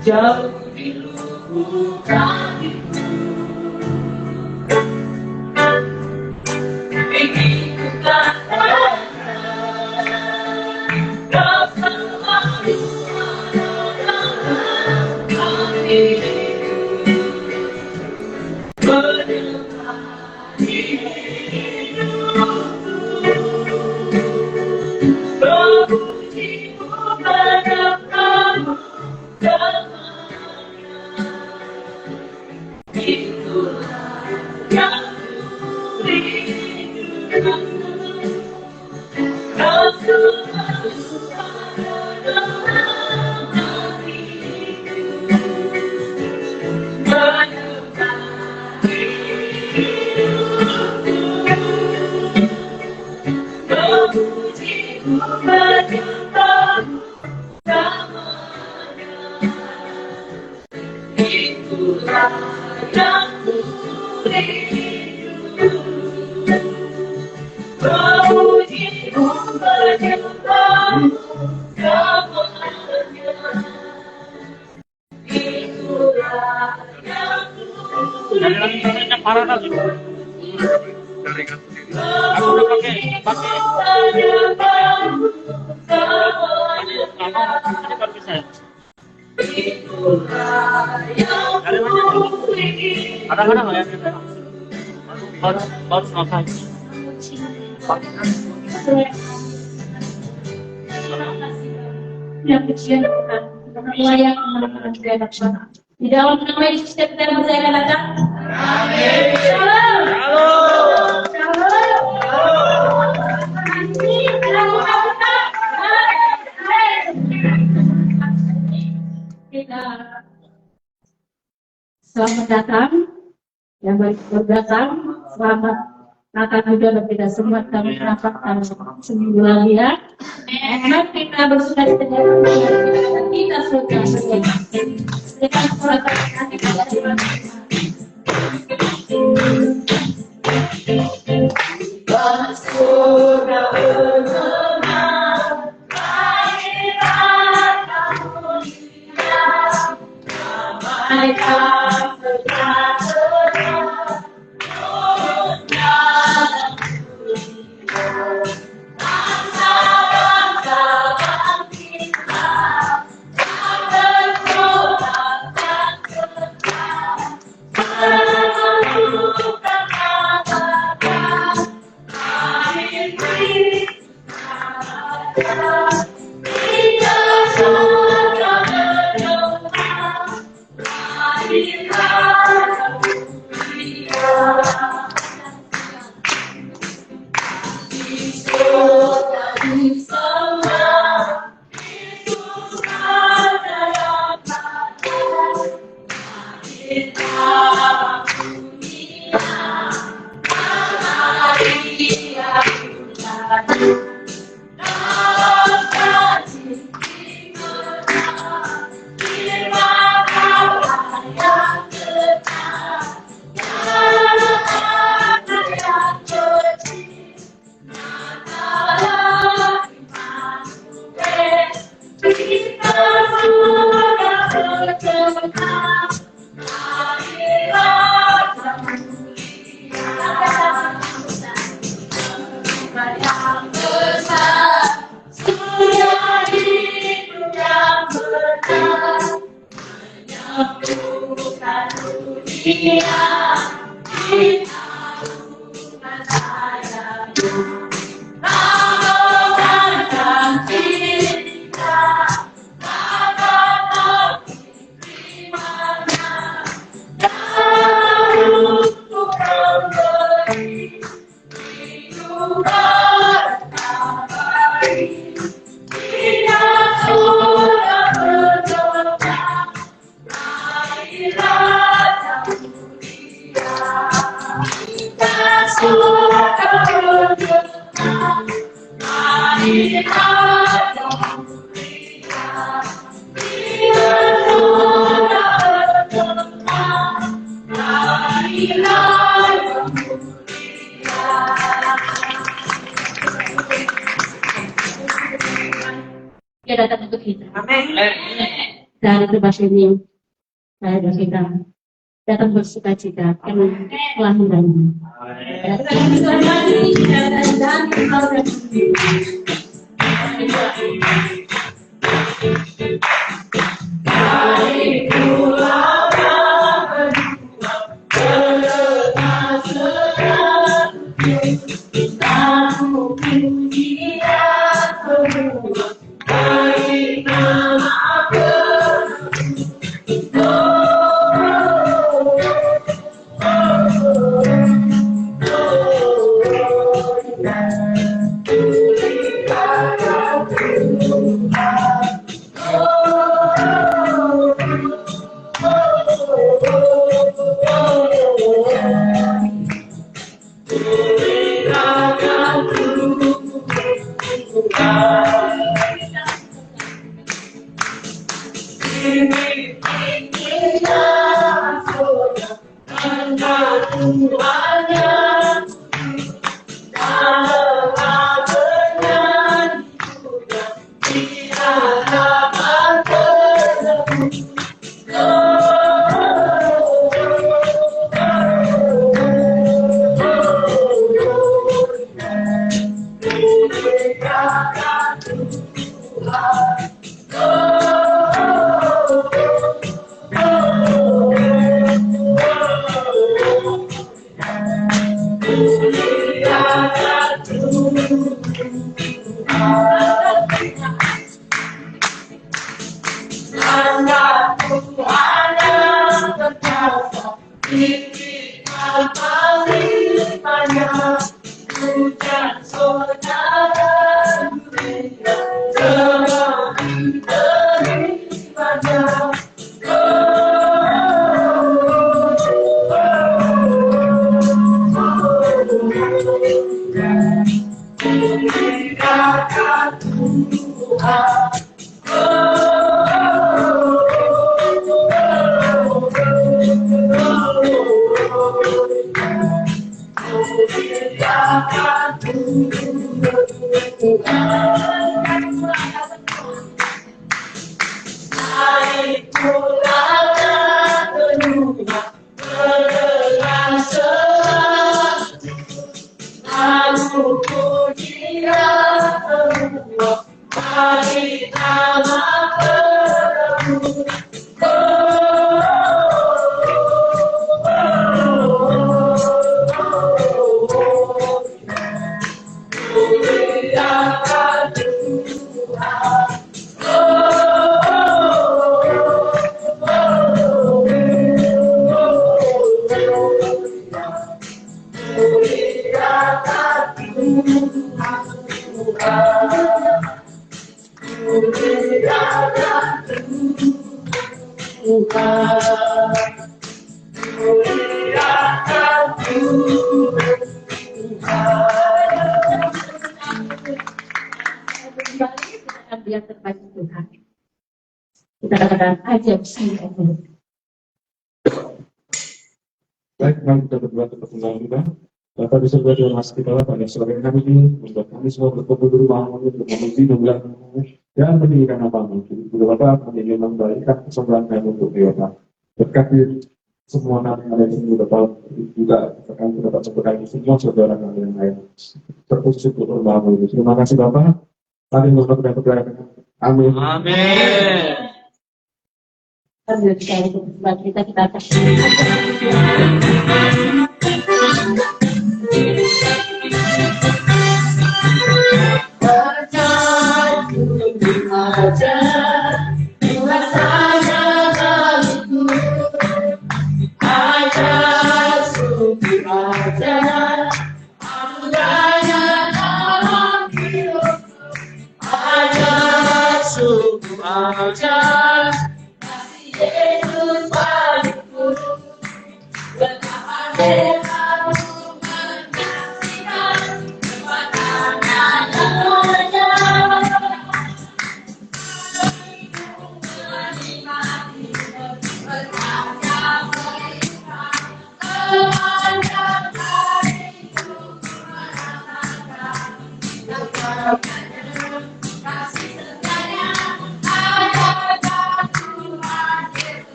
jauh di lubuk hatiku. Ingin ku katakan kau selalu dalam hatiku, menemani hidupku, memujimu pada kamu selamanya. Itulah yang ku rindukan, kau selalu ada dalam hatiku, menemani hidupku, memujimu pada kamu selamanya. Itulah yang ku rindu, memujimu pada kamu selamanya. Itulah yang ku rindu, parah lagi. Aku udah pakai pada kamu selamanya. ini baru bisa ya. Itulah yang ku rindu. Kadang-kadang nggak ya, baru selesai. Yang kecil Tuhan, layak menemukan segala sana. Di dalam nama Yesus kita percaya datang. Amin. Shalom. Kita selamat datang, yang baik datang, selamat Natal juga bagi kita semua. Kami mendapatkan seminggu lagi ya. Enak kita bersuka cita kita sudah berjaya. Dengan perasaan kita surga berkenan, kehadiran kamu mulia, damaikan sejahtera, dalam dunia, bangsa-bangsa kita tak bersorak dan tegak, menemukan katakan akhir kita saja berdoa, lahirlah mulia. Dia datang untuk kita. Amin. Dan tempat ini saya dan kita datang bersuka cita karena kelahirannya. Dia terbaik Tuhan. Kita katakan aja sih. Baik, mari kita berdoa untuk pertemuan kita. Bapak di surga, terima kasih kita pada sore hari ini untuk kami semua berkumpul di rumah-Mu untuk memuji dan memuliakan-Mu dan meninggikan nama-Mu. Juga Bapak menjadi memberikan kesempatan kami untuk Bapak. Berkati semua nabi yang ada di sini Bapak, juga kami dapat sebutkan semua saudara kami yang lain. Terkhusus untuk rumah-Mu. Terima kasih Bapak. Mari kita berdoa. Amin. Amin. Sambil kita akan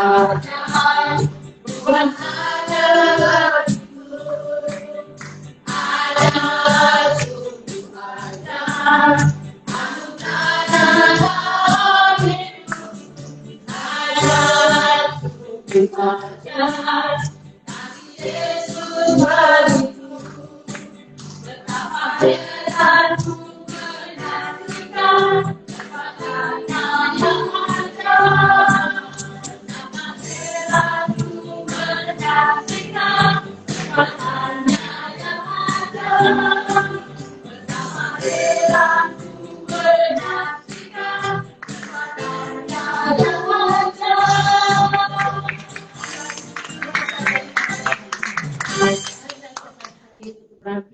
Bukan hanya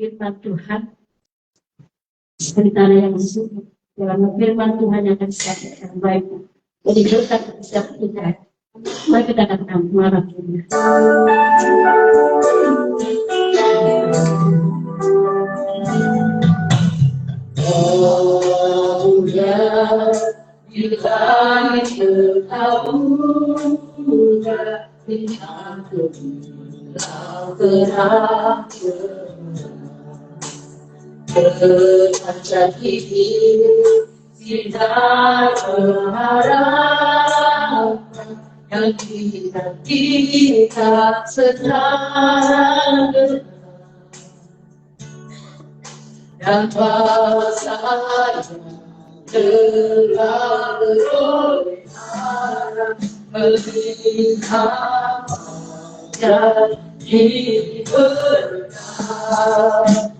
firman Tuhan, sementara yang disebut dalam firman Tuhan yang akan disampaikan baik. Jadi berkat setiap kita, mari kita datang mengharapinya. Oh ya, bila tahu bintang terakhir berkaca gigi tidak berharap yang kita sekarang dan bahasanya telah berharap melihat jadi berkat.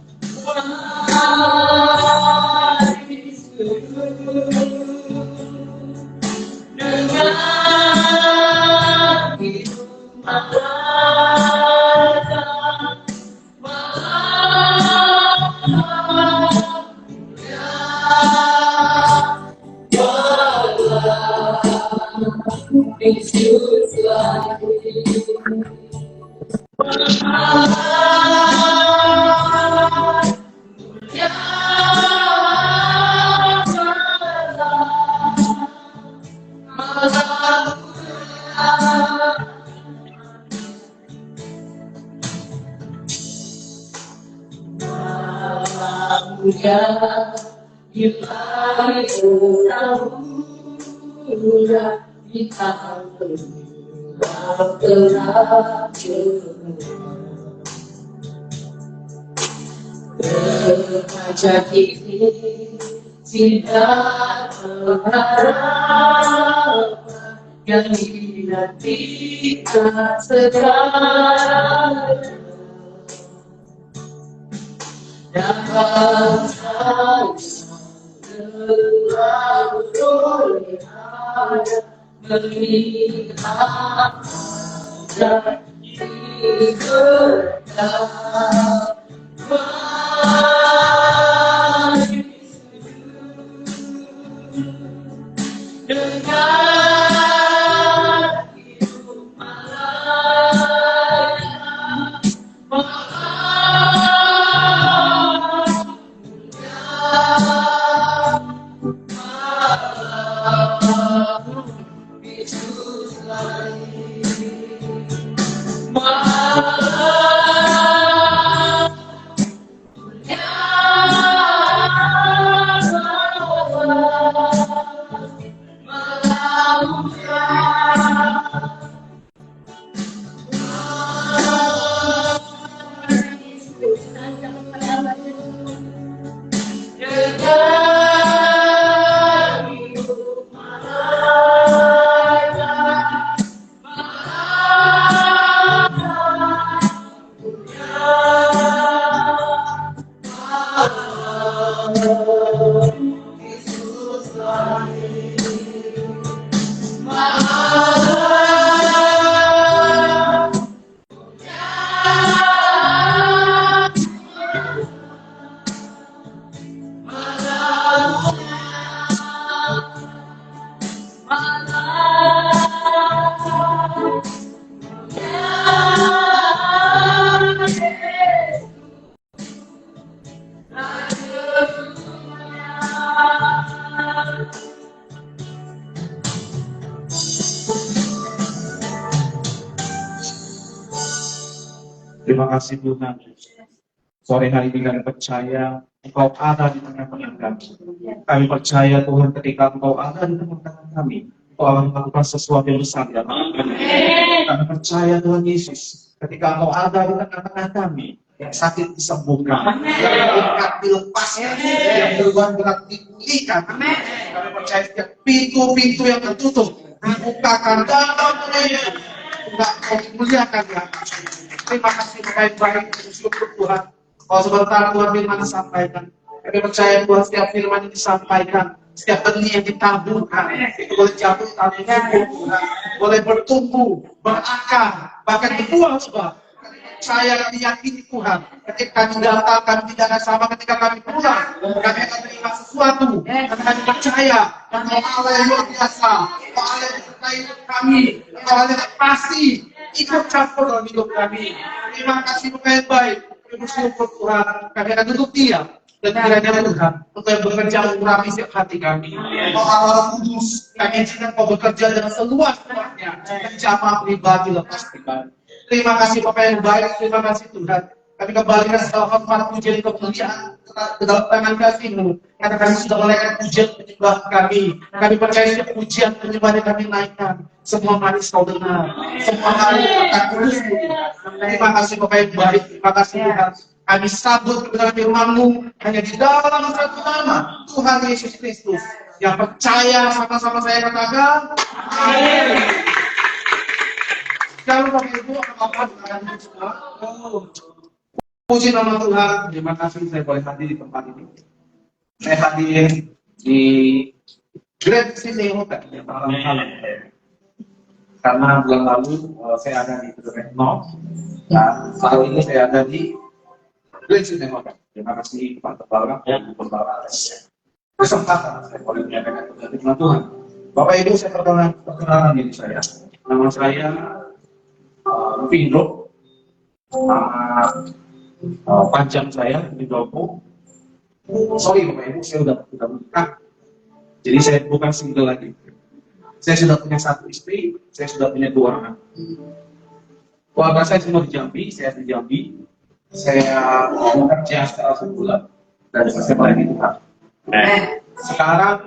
Dengan hidup jadi tidak berharap yang tidak kita sekarang dapat saya selalu boleh ada melihat jadi berkat. Dengan hidup malaya Yesus lagi Terima kasih Tuhan. Sore hari ini kami percaya Engkau ada di tengah-tengah kami. Kami percaya Tuhan ketika Engkau ada di tengah-tengah kami, Engkau akan melakukan sesuatu yang besar di dalam kami. Kami percaya Tuhan Yesus, ketika Engkau ada di tengah-tengah kami, yang sakit disembuhkan, yang berat dilepaskan, yang berat dipulihkan. Kami percaya setiap pintu-pintu yang tertutup dibukakan dalam nama Yesus. Tuhan Kau dimuliakan ya. Terima kasih baik-baik bersyukur Tuhan. Kalau sebentar Tuhan firman disampaikan, kami percaya Tuhan setiap firman yang disampaikan, setiap benih yang ditaburkan, itu boleh jatuh tanah Tuhan, boleh bertumbuh, berakar, bahkan berbuah sebab. Saya meyakini Tuhan, ketika kami datang, kami tidak akan sama ketika kami pulang. Kami akan menerima sesuatu, dan kami percaya, Engkau Allah yang luar biasa, Engkau Allah yang menyertai kami, Engkau Allah yang pasti ikut campur dalam hidup kami. Terima kasih Tuhan baik, kami bersyukur Tuhan, kami akan duduk diam. Dan kiranya Tuhan, untuk yang bekerja mengurapi setiap hati kami. Engkau Allah kudus, kami izinkan Engkau bekerja dengan seluas-luasnya, dan jamaah pribadi lepas pribadi. Terima kasih Bapak yang baik, terima kasih Tuhan. Kami kembalikan segala hormat, pujian, kemuliaan ke dalam tangan kasih-Mu. Karena kami sudah menaikkan pujian penyembah kami. Kami percaya setiap pujian penyembah yang kami naikkan, semua manis Kau dengar, semua hari akan kudus. Terima kasih Bapak yang baik, terima kasih Tuhan. Kami sambut kebenaran firman-Mu hanya di dalam satu nama, Tuhan Yesus Kristus. Yang percaya sama-sama saya katakan, amin. Kalau Bapak Ibu apa-apa dengan semua. Puji nama Tuhan. Terima kasih saya boleh hadir di tempat ini. Saya hadir di Grand Sydney Hotel yang malam-malam. Karena bulan lalu saya ada di Pacific North. Dan saat ini saya ada di Grand Sydney Hotel. Terima kasih kepada Bapak dan Bapak kesempatan saya boleh menyampaikan kepada Tuhan. Bapak Ibu, saya perkenalan diri saya. Nama saya Vino, nama panjang saya Windopo. Sorry Bapak Ibu, saya sudah menikah. Jadi saya bukan single lagi. Saya sudah punya satu istri, saya sudah punya 2 anak. Keluarga saya semua di Jambi, saya di Jambi. Saya bekerja secara sebulan dan saya melayani Tuhan. Sekarang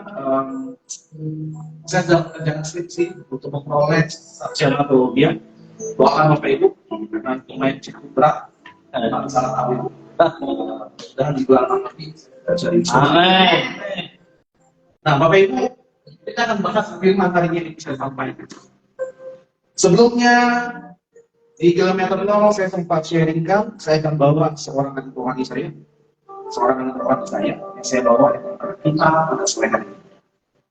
saya sedang mengerjakan skripsi untuk memperoleh sarjana teologi. Doakan Bapak Ibu karena lumayan cukup berat dan salah tahu dan di bulan nanti jadi amin. Nah Bapak Ibu, kita akan bahas firman hari ini bisa sampaikan. Sebelumnya di kilometer 0 saya sempat sharingkan, saya akan bawa seorang anak rohani saya, yang saya bawa kita pada sore hari ini.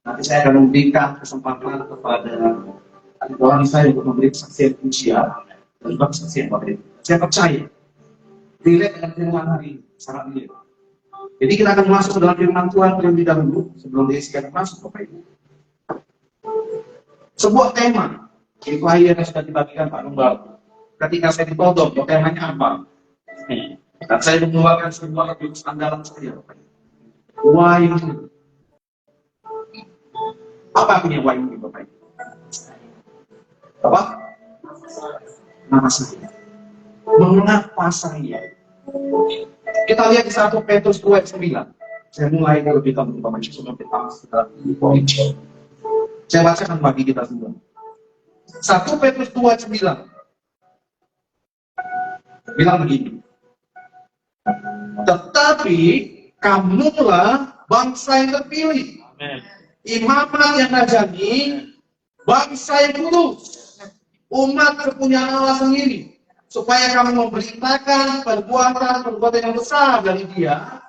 Nanti saya akan memberikan kesempatan kepada rohani saya untuk memberi kesaksian pujian dan juga kesaksian Bapak Ibu. Saya percaya relate dengan firman hari ini sangat relate. Jadi kita akan masuk ke dalam firman Tuhan terlebih dahulu sebelum Desi akan masuk Bapak Ibu. Sebuah tema yaitu ayat yang sudah dibagikan Pak Numbal. Ketika saya ditodong, temanya apa? Dan saya mengeluarkan sebuah jurus andalan saya Bapak Ibu. Wahyu. Apa artinya wahyu Bapak Ibu? Apa? Nama saya. Mengapa saya? Kita lihat di 1 Petrus 2:9. Saya mulai lebih tahu Bapak Ibu sebelum kita poin. Saya bacakan bagi kita semua. 1 Petrus 2:9 bilang begini. Tetapi kamulah bangsa yang terpilih, imamat yang rajani, bangsa yang kudus, umat kepunyaan Allah sendiri, supaya kamu memberitakan perbuatan yang besar dari Dia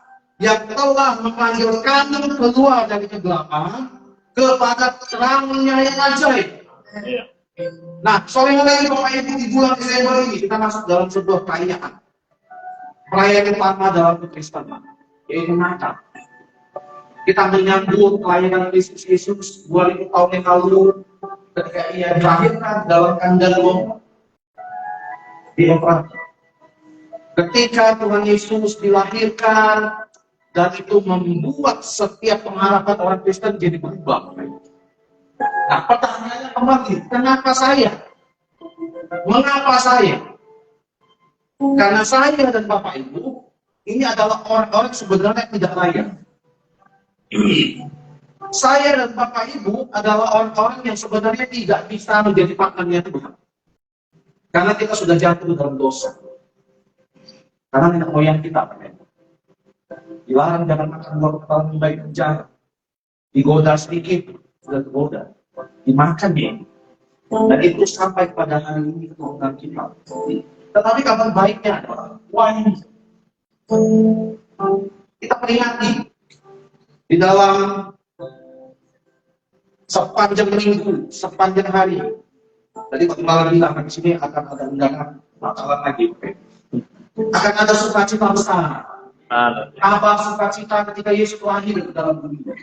yang telah memanggil kamu keluar dari kegelapan kepada terangnya yang ajaib. Nah, sore hari ini Bapak Ibu di bulan Desember ini kita masuk dalam sebuah perayaan utama dalam kekristenan, yaitu Natal. Kita menyambut pelayanan Kristus Yesus 2000 tahun yang lalu ketika Ia dilahirkan dalam kandang di Efrat. Ketika Tuhan Yesus dilahirkan dan itu membuat setiap pengharapan orang Kristen jadi berubah. Nah, pertanyaannya kembali, kenapa saya? Mengapa saya? Karena saya dan Bapak Ibu, ini adalah orang-orang sebenarnya tidak layak. Saya dan Bapak Ibu adalah orang-orang yang sebenarnya tidak bisa menjadi partnernya Tuhan. Karena kita sudah jatuh dalam dosa. Karena nenek moyang kita, dilarang jangan makan buah kepala baik penjara. Digoda sedikit, sudah tergoda. Dimakan dia. Dan itu sampai pada hari ini keturunan kita. Tetapi kabar baiknya adalah, wah ini kita peringati di dalam sepanjang minggu, sepanjang hari. Tadi Pak Gembala bilang di sini akan ada undangan bakalan lagi. Akan ada sukacita besar. Apa sukacita ketika Yesus lahir ke dalam dunia.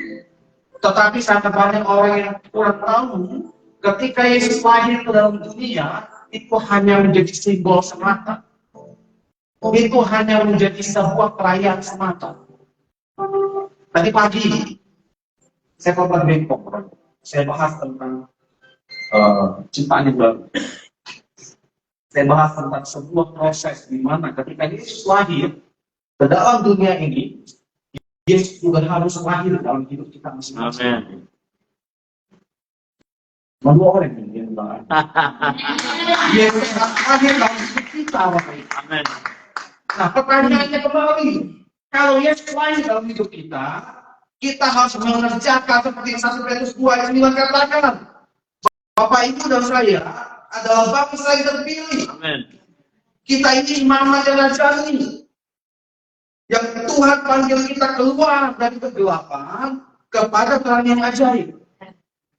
Tetapi sangat banyak orang yang kurang tahu ketika Yesus lahir ke dalam dunia itu hanya menjadi simbol semata. Itu hanya menjadi sebuah perayaan semata. Tadi pagi saya korban Bengkok, saya bahas tentang ciptaan yang baru. Saya bahas tentang sebuah proses di mana ketika Yesus lahir ke dalam dunia ini, Yesus juga harus lahir dalam hidup kita masing-masing. Dua orang ini yang bilang. Yesus lahir dalam hidup kita, Bapak Ibu. Amin. Nah, pertanyaannya kembali, kalau Yesus lahir dalam hidup kita harus mengerjakan seperti yang 1 Petrus 2 ayat 9 katakan. Bapak Ibu dan saya adalah bangsa yang terpilih. Amin. Kita ini imamat yang rajani. Yang Tuhan panggil kita keluar dari kegelapan kepada terang yang ajaib.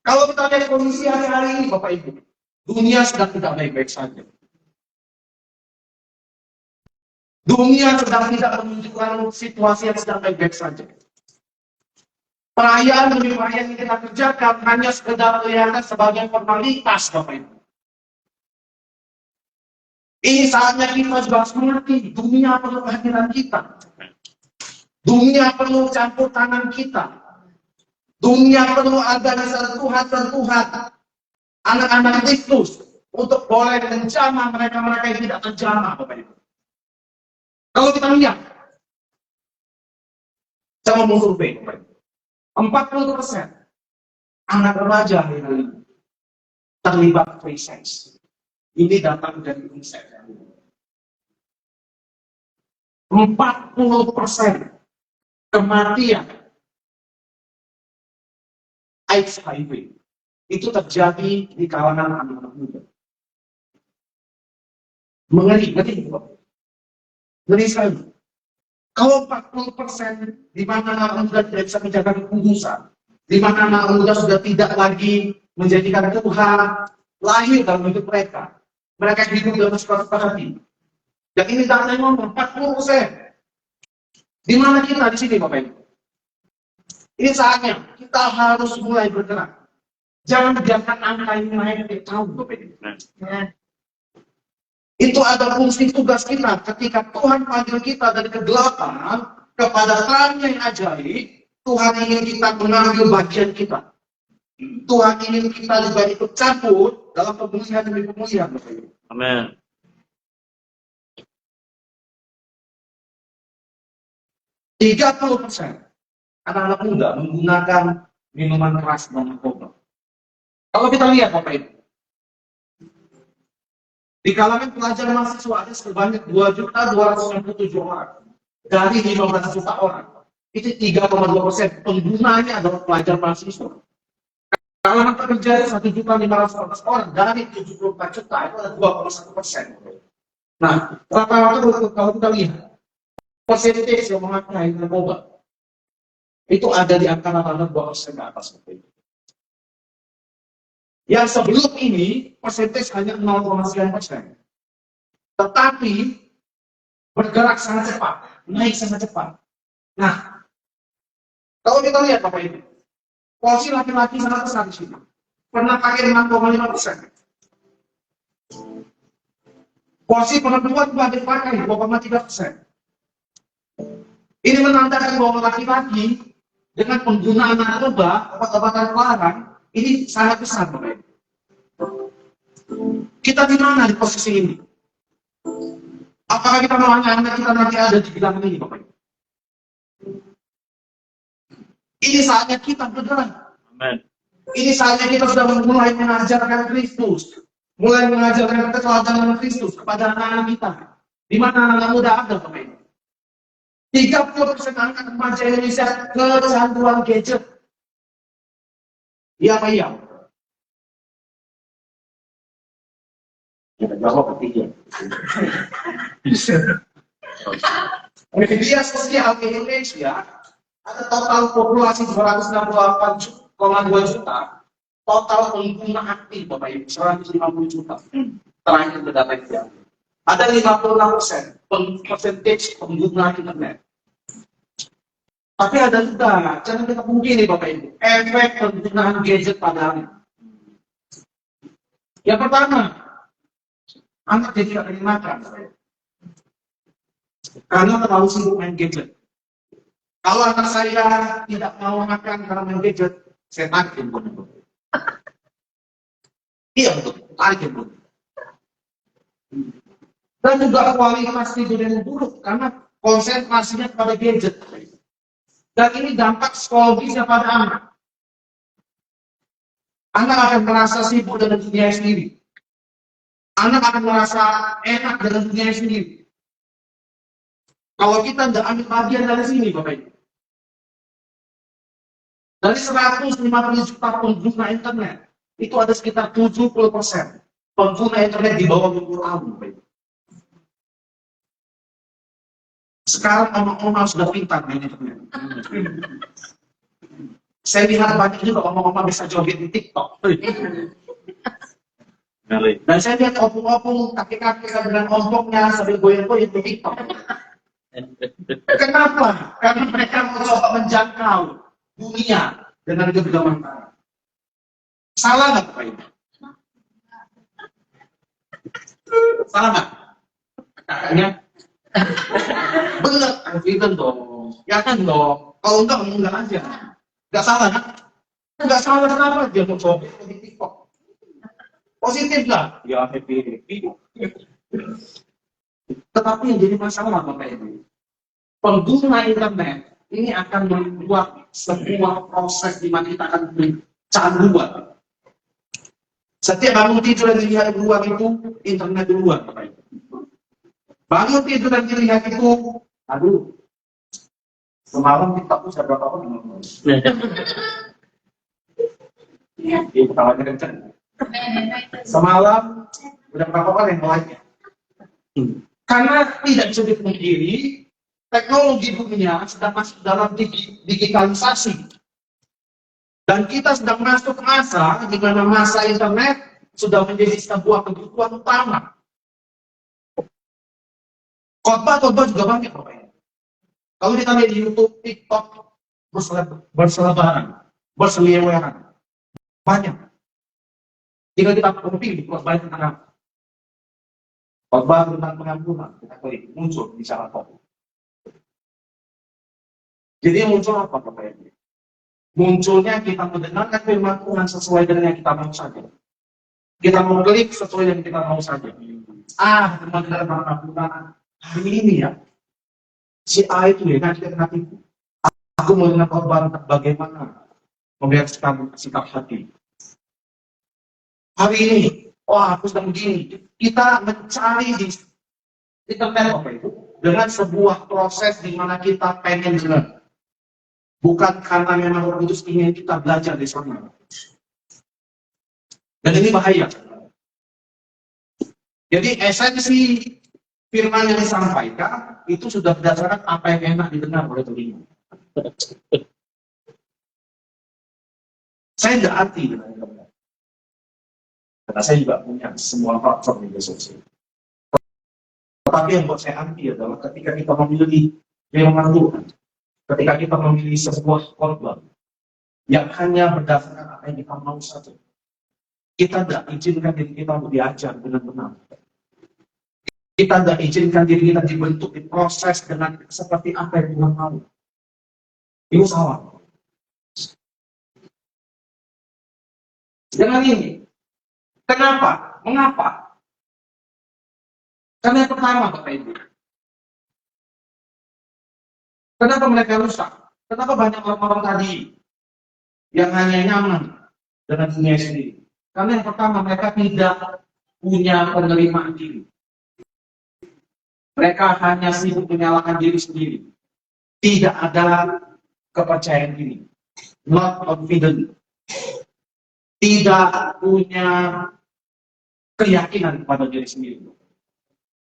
Kalau kita lihat kondisi hari-hari ini, Bapak Ibu, dunia sedang tidak baik-baik saja. Dunia sedang tidak menunjukkan situasi yang sedang baik-baik saja. Perayaan demi perayaan yang kita kerjakan hanya sekedar kelihatan sebagai formalitas, Bapak Ibu. Ini saatnya kita juga harus mengerti dunia perlu kehadiran kita. Dunia perlu campur tangan kita. Dunia perlu ada sentuhan-sentuhan anak-anak Kristus untuk boleh menjamah mereka-mereka yang tidak terjamah, Bapak Ibu. Kalau kita lihat, saya mau survei, Bapak Ibu. 40% anak remaja hari ini terlibat free sex. Ini datang dari UNICEF. 40% kematian AIDS HIV itu terjadi di kalangan anak-anak muda. Mengeri, ngeri sekali. Kalau 40% di mana anak muda tidak bisa menjaga kekudusan, di mana anak muda sudah tidak lagi menjadikan Tuhan lahir dalam hidup mereka, mereka hidup dalam suka-suka hati. Dan ini datanya ngomong 40%. Di mana kita di sini, Bapak Ibu? Ini saatnya kita harus mulai bergerak. Jangan biarkan angka ini naik tiap tahun, Bapak Ibu. Itu ada fungsi tugas kita ketika Tuhan panggil kita dari kegelapan kepada terang yang ajaib. Tuhan ingin kita mengambil bagian kita. Tuhan ingin kita juga ikut campur dalam pemulihan demi pemulihan, Bapak Ibu. Amin. 30% anak-anak muda menggunakan minuman keras dan narkoba. Kalau kita lihat, Bapak Ibu, di kalangan pelajar mahasiswa ada sebanyak 2.297 orang dari 15 juta orang. Itu 3,2% penggunanya adalah pelajar mahasiswa. Kalangan pekerja 1.514 orang dari 74 juta itu ada 2,1%. Nah, rata-rata kalau kita lihat persentase yang memakai narkoba itu ada di angka rata-rata 2% ke atas. Yang sebelum ini persentase hanya 0,9%. Tetapi bergerak sangat cepat, naik sangat cepat. Nah, kalau kita lihat Bapak Ibu, porsi laki-laki sangat besar di sini. Pernah pakai 6,5%. Porsi perempuan juga dipakai 2,3%. Ini menandakan bahwa laki-laki dengan penggunaan narkoba, obat-obatan terlarang, ini sangat besar, Bapak Ibu. Kita di mana di posisi ini? Apakah kita mau anak-anak kita nanti ada di bidang ini, Bapak Ibu? Ini saatnya kita beneran. Amin. Ini saatnya kita sudah mulai mengajarkan Kristus. Mulai mengajarkan keteladanan Kristus kepada anak-anak kita. Di mana anak muda ada, Bapak Ibu? 30% anak remaja Indonesia kecanduan gadget. Iya apa iya? Ya, jawab ketiga. Media sosial di Indonesia ada total populasi 268,2 juta. Total pengguna aktif, Bapak Ibu, 150 juta. Terakhir data yang ada 56% persentage pengguna internet. Tapi ada juga, jangan kita pungkiri Bapak Ibu, efek penggunaan gadget pada anak. Yang pertama, anak jadi tidak ingin makan. Karena terlalu sibuk main gadget. Kalau anak saya tidak mau makan karena main gadget, saya tarik handphone. Iya betul, tarik handphone. Dan juga kualitas tidur yang buruk karena konsentrasinya pada gadget. Dan ini dampak psikologisnya pada anak. Anak akan merasa sibuk dengan dunia sendiri. Anak akan merasa enak dengan dunia sendiri. Kalau kita tidak ambil bagian dari sini, Bapak Ibu. Dari 150 juta pengguna internet, itu ada sekitar 70% pengguna internet di bawah 20 tahun, Bapak Ibu. Sekarang oma-oma sudah pintar main internet. Saya lihat banyak juga oma-oma bisa joget di TikTok. Dan saya lihat opung-opung kaki-kaki dengan ompongnya sambil goyang-goyang di TikTok. Kenapa? Karena mereka mencoba menjangkau dunia dengan kegemaran. Salah nggak, Pak Ibu? Salah nggak? Kakaknya? Bener, confident dong. Yakin dong. Kalau enggak aja. Enggak salah kan? Enggak salah, kenapa dia mau coba di TikTok? Positif lah. Ya happy. Tetapi yang jadi masalah Bapak Ibu, pengguna internet ini akan membuat sebuah proses di mana kita akan kecanduan. Setiap bangun tidur dan dilihat keluar itu internet duluan, Bapak Ibu. Bangun tidur dan dilihat itu, aduh, semalam TikTok sudah berapa orang nonton? Iya, ketawanya kenceng. Semalam udah berapa orang yang like-nya? Karena tidak bisa dipungkiri, teknologi dunia sedang masuk dalam digitalisasi. Dan kita sedang masuk masa di mana masa internet sudah menjadi sebuah kebutuhan utama. Khotbah juga banyak, Bapak Ibu. Kalau kita lihat di YouTube, TikTok, berselebaran, berseliweran, banyak. Jika kita pilih khotbah tentang apa? Khotbah tentang pengampunan, kita klik muncul di salah satu. Jadi muncul apa, Bapak Ibu? Munculnya kita mendengarkan firman Tuhan sesuai dengan yang kita mau saja. Kita mau klik sesuai yang kita mau saja. Mendengar pengampunan hari ini ya. Si A itu ya, nanti hatiku. Aku mendengar khotbah bagaimana membereskan sikap hati. Hari ini, aku sedang begini. Kita mencari di internet, Bapak Ibu, dengan sebuah proses di mana kita pengen dengar. Bukan karena memang Roh Kudus ingin kita belajar di sana. Dan ini bahaya. Jadi esensi firman yang disampaikan itu sudah berdasarkan apa yang enak didengar oleh telinga. Saya tidak arti dengan internet. Karena saya juga punya semua platform media sosial. Tetapi yang buat saya anti adalah ketika kita memilih firman Tuhan, ketika kita memilih sebuah khotbah yang hanya berdasarkan apa yang kita mau saja, kita tidak izinkan diri kita untuk diajar dengan benar. Kita tidak izinkan diri kita dibentuk, diproses dengan seperti apa yang Tuhan mau. Itu salah. Dengan ini, kenapa? Mengapa? Karena yang pertama, Bapak Ibu, kenapa mereka rusak? Kenapa banyak orang-orang tadi yang hanya nyaman dengan dunia sendiri? Karena yang pertama, mereka tidak punya penerimaan diri. Mereka hanya sibuk menyalahkan diri sendiri. Tidak ada kepercayaan diri. Not confident. Tidak punya keyakinan pada diri sendiri.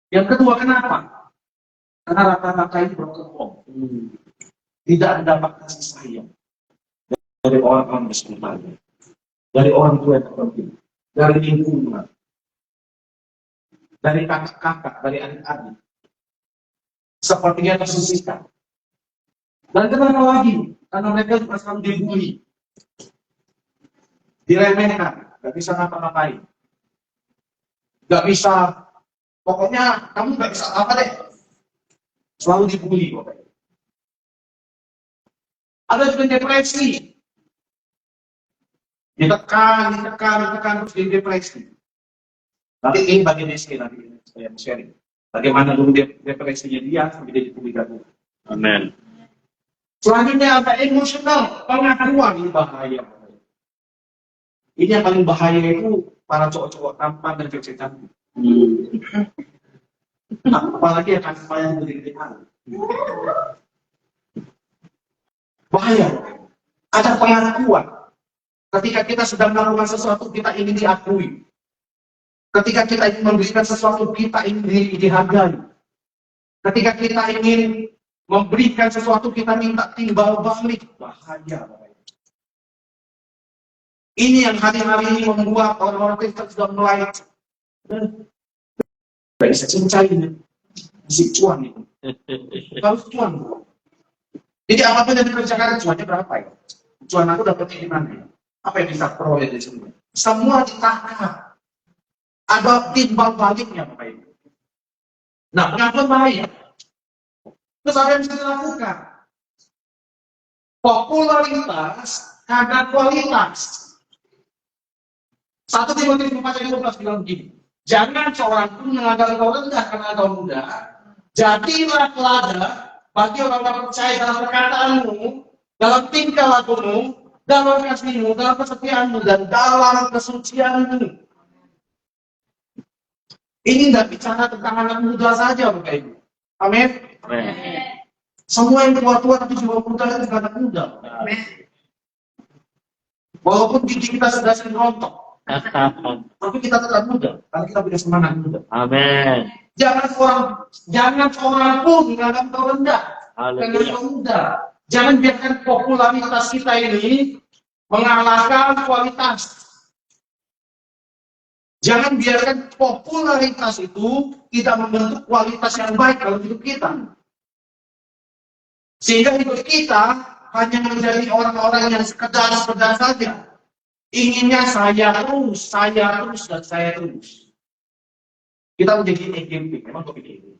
Yang kedua, kenapa? Karena rata-rata itu berkembang. Tidak mendapat kasih sayang dari orang-orang di sekitarnya, dari orang tua yang terpenting, dari lingkungan, dari kakak-kakak, dari adik-adik. Sepertinya tersisihkan. Dan kenapa lagi? Karena mereka juga selalu dibully, diremehkan, nggak bisa ngapa-ngapain, nggak bisa, pokoknya kamu nggak bisa apa deh, selalu dibully pokoknya. Ada juga depresi, ditekan, terus jadi depresi. Nanti ini bagian SK nanti saya sharing. Bagaimana dulu depresinya dia sampai jadi publikasi. Amin. Selanjutnya ada emosional, pengakuan, ini bahaya. Ini yang paling bahaya itu para cowok-cowok tampan dan cewek cantik. Apalagi yang kasih sayang gede-gedean. Bahaya. Ada pengakuan. Ketika kita sedang melakukan sesuatu, kita ingin diakui. Ketika kita ingin memberikan sesuatu, kita ingin dihargai. Ketika kita ingin memberikan sesuatu, kita minta timbal balik. Bahaya. Ini yang hari-hari ini membuat orang-orang Kristen sudah mulai tidak bisa cincai ini. Masih cuan itu. Harus cuan. Jadi apapun yang dikerjakan, cuannya berapa ya? Cuan aku dapat di mana ya? Apa yang bisa peroleh di sini? Semua ditangkap. Ada timbal baliknya, Bapak Ibu. Nah, pengakuan bahaya. Terus apa yang bisa dilakukan? Popularitas karena kualitas. 1 Timotius 4:12 bilang begini, jangan seorang pun menganggap engkau rendah karena engkau muda. Jadilah teladan bagi orang-orang percaya dalam perkataanmu, dalam tingkah lakumu, dalam kasihmu, dalam kesetiaanmu, dan dalam kesucianmu. Ini tidak bicara tentang anak muda saja, Bapak Ibu. Amin. Semua yang tua-tua tapi juga muda itu anak muda. Walaupun gigi kita sudah sering rontok, tapi kita tetap muda, karena kita punya semangat muda. Amin. Jangan seorang pun menganggap kau rendah, karena kau muda. Jangan biarkan popularitas kita ini mengalahkan kualitas. Jangan biarkan popularitas itu tidak membentuk kualitas yang baik dalam hidup kita. Sehingga hidup kita hanya menjadi orang-orang yang sekedar saja. Inginnya saya terus, dan saya terus. Kita menjadi EGP, memang begitu.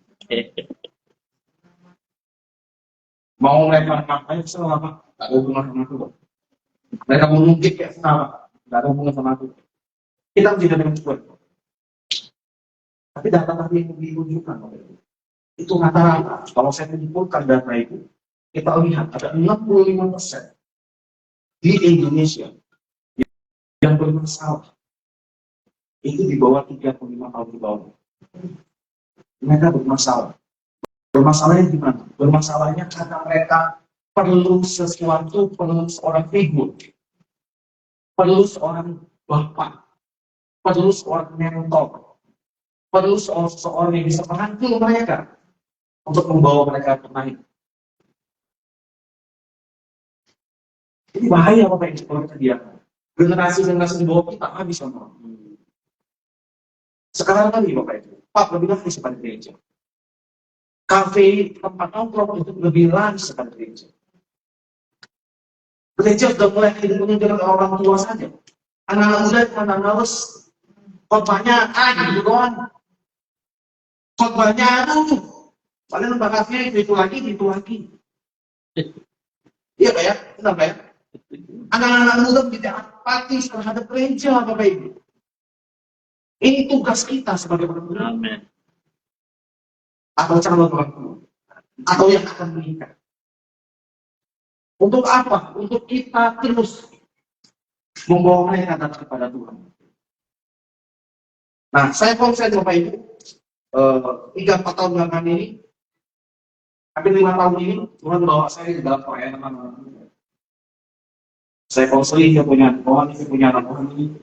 Mau mereka ngapain selama tak ada hubungan sama aku. Mereka mau nungkit kayak sama, tak ada hubungan sama aku. Kita menjadi dengan kuat. Tapi data tadi yang ditunjukkan itu rata-rata. Kalau saya menyimpulkan data itu, kita lihat ada 65% di Indonesia yang bermasalah. Itu di bawah 35 tahun di bawah. Mereka bermasalah. Bermasalahnya di mana? Bermasalahnya karena mereka perlu sesuatu, perlu seorang figur, perlu seorang bapak, perlu seorang mentor, perlu seorang yang bisa merangkul mereka untuk membawa mereka ke naik. Ini bahaya Bapak Ibu kalau kita diam. Generasi di bawah kita habis sama. Sekarang lagi Bapak Ibu, Pak lebih lagi seperti gereja. Kafe, tempat nongkrong itu lebih lagi seperti gereja. Gereja sudah mulai dihubungi dengan orang tua saja. Anak-anak muda karena harus khotbahnya gitu doang. Khotbahnya paling bakatnya itu lagi. Iya Pak ya, benar Pak ya. Anak-anak muda tidak apatis terhadap gereja Bapak Ibu. Ini tugas kita sebagai orang muda. Amin. atau calon orang tua, atau yang akan menikah. Untuk apa? Untuk kita terus membawa mereka datang kepada Tuhan. Nah, saya konsen Bapak Ibu, 3-4 tahun belakangan ini, hampir 5 tahun ini, Tuhan bawa saya di dalam pelayanan anak-anak muda. Saya konseling punya anak orang ini,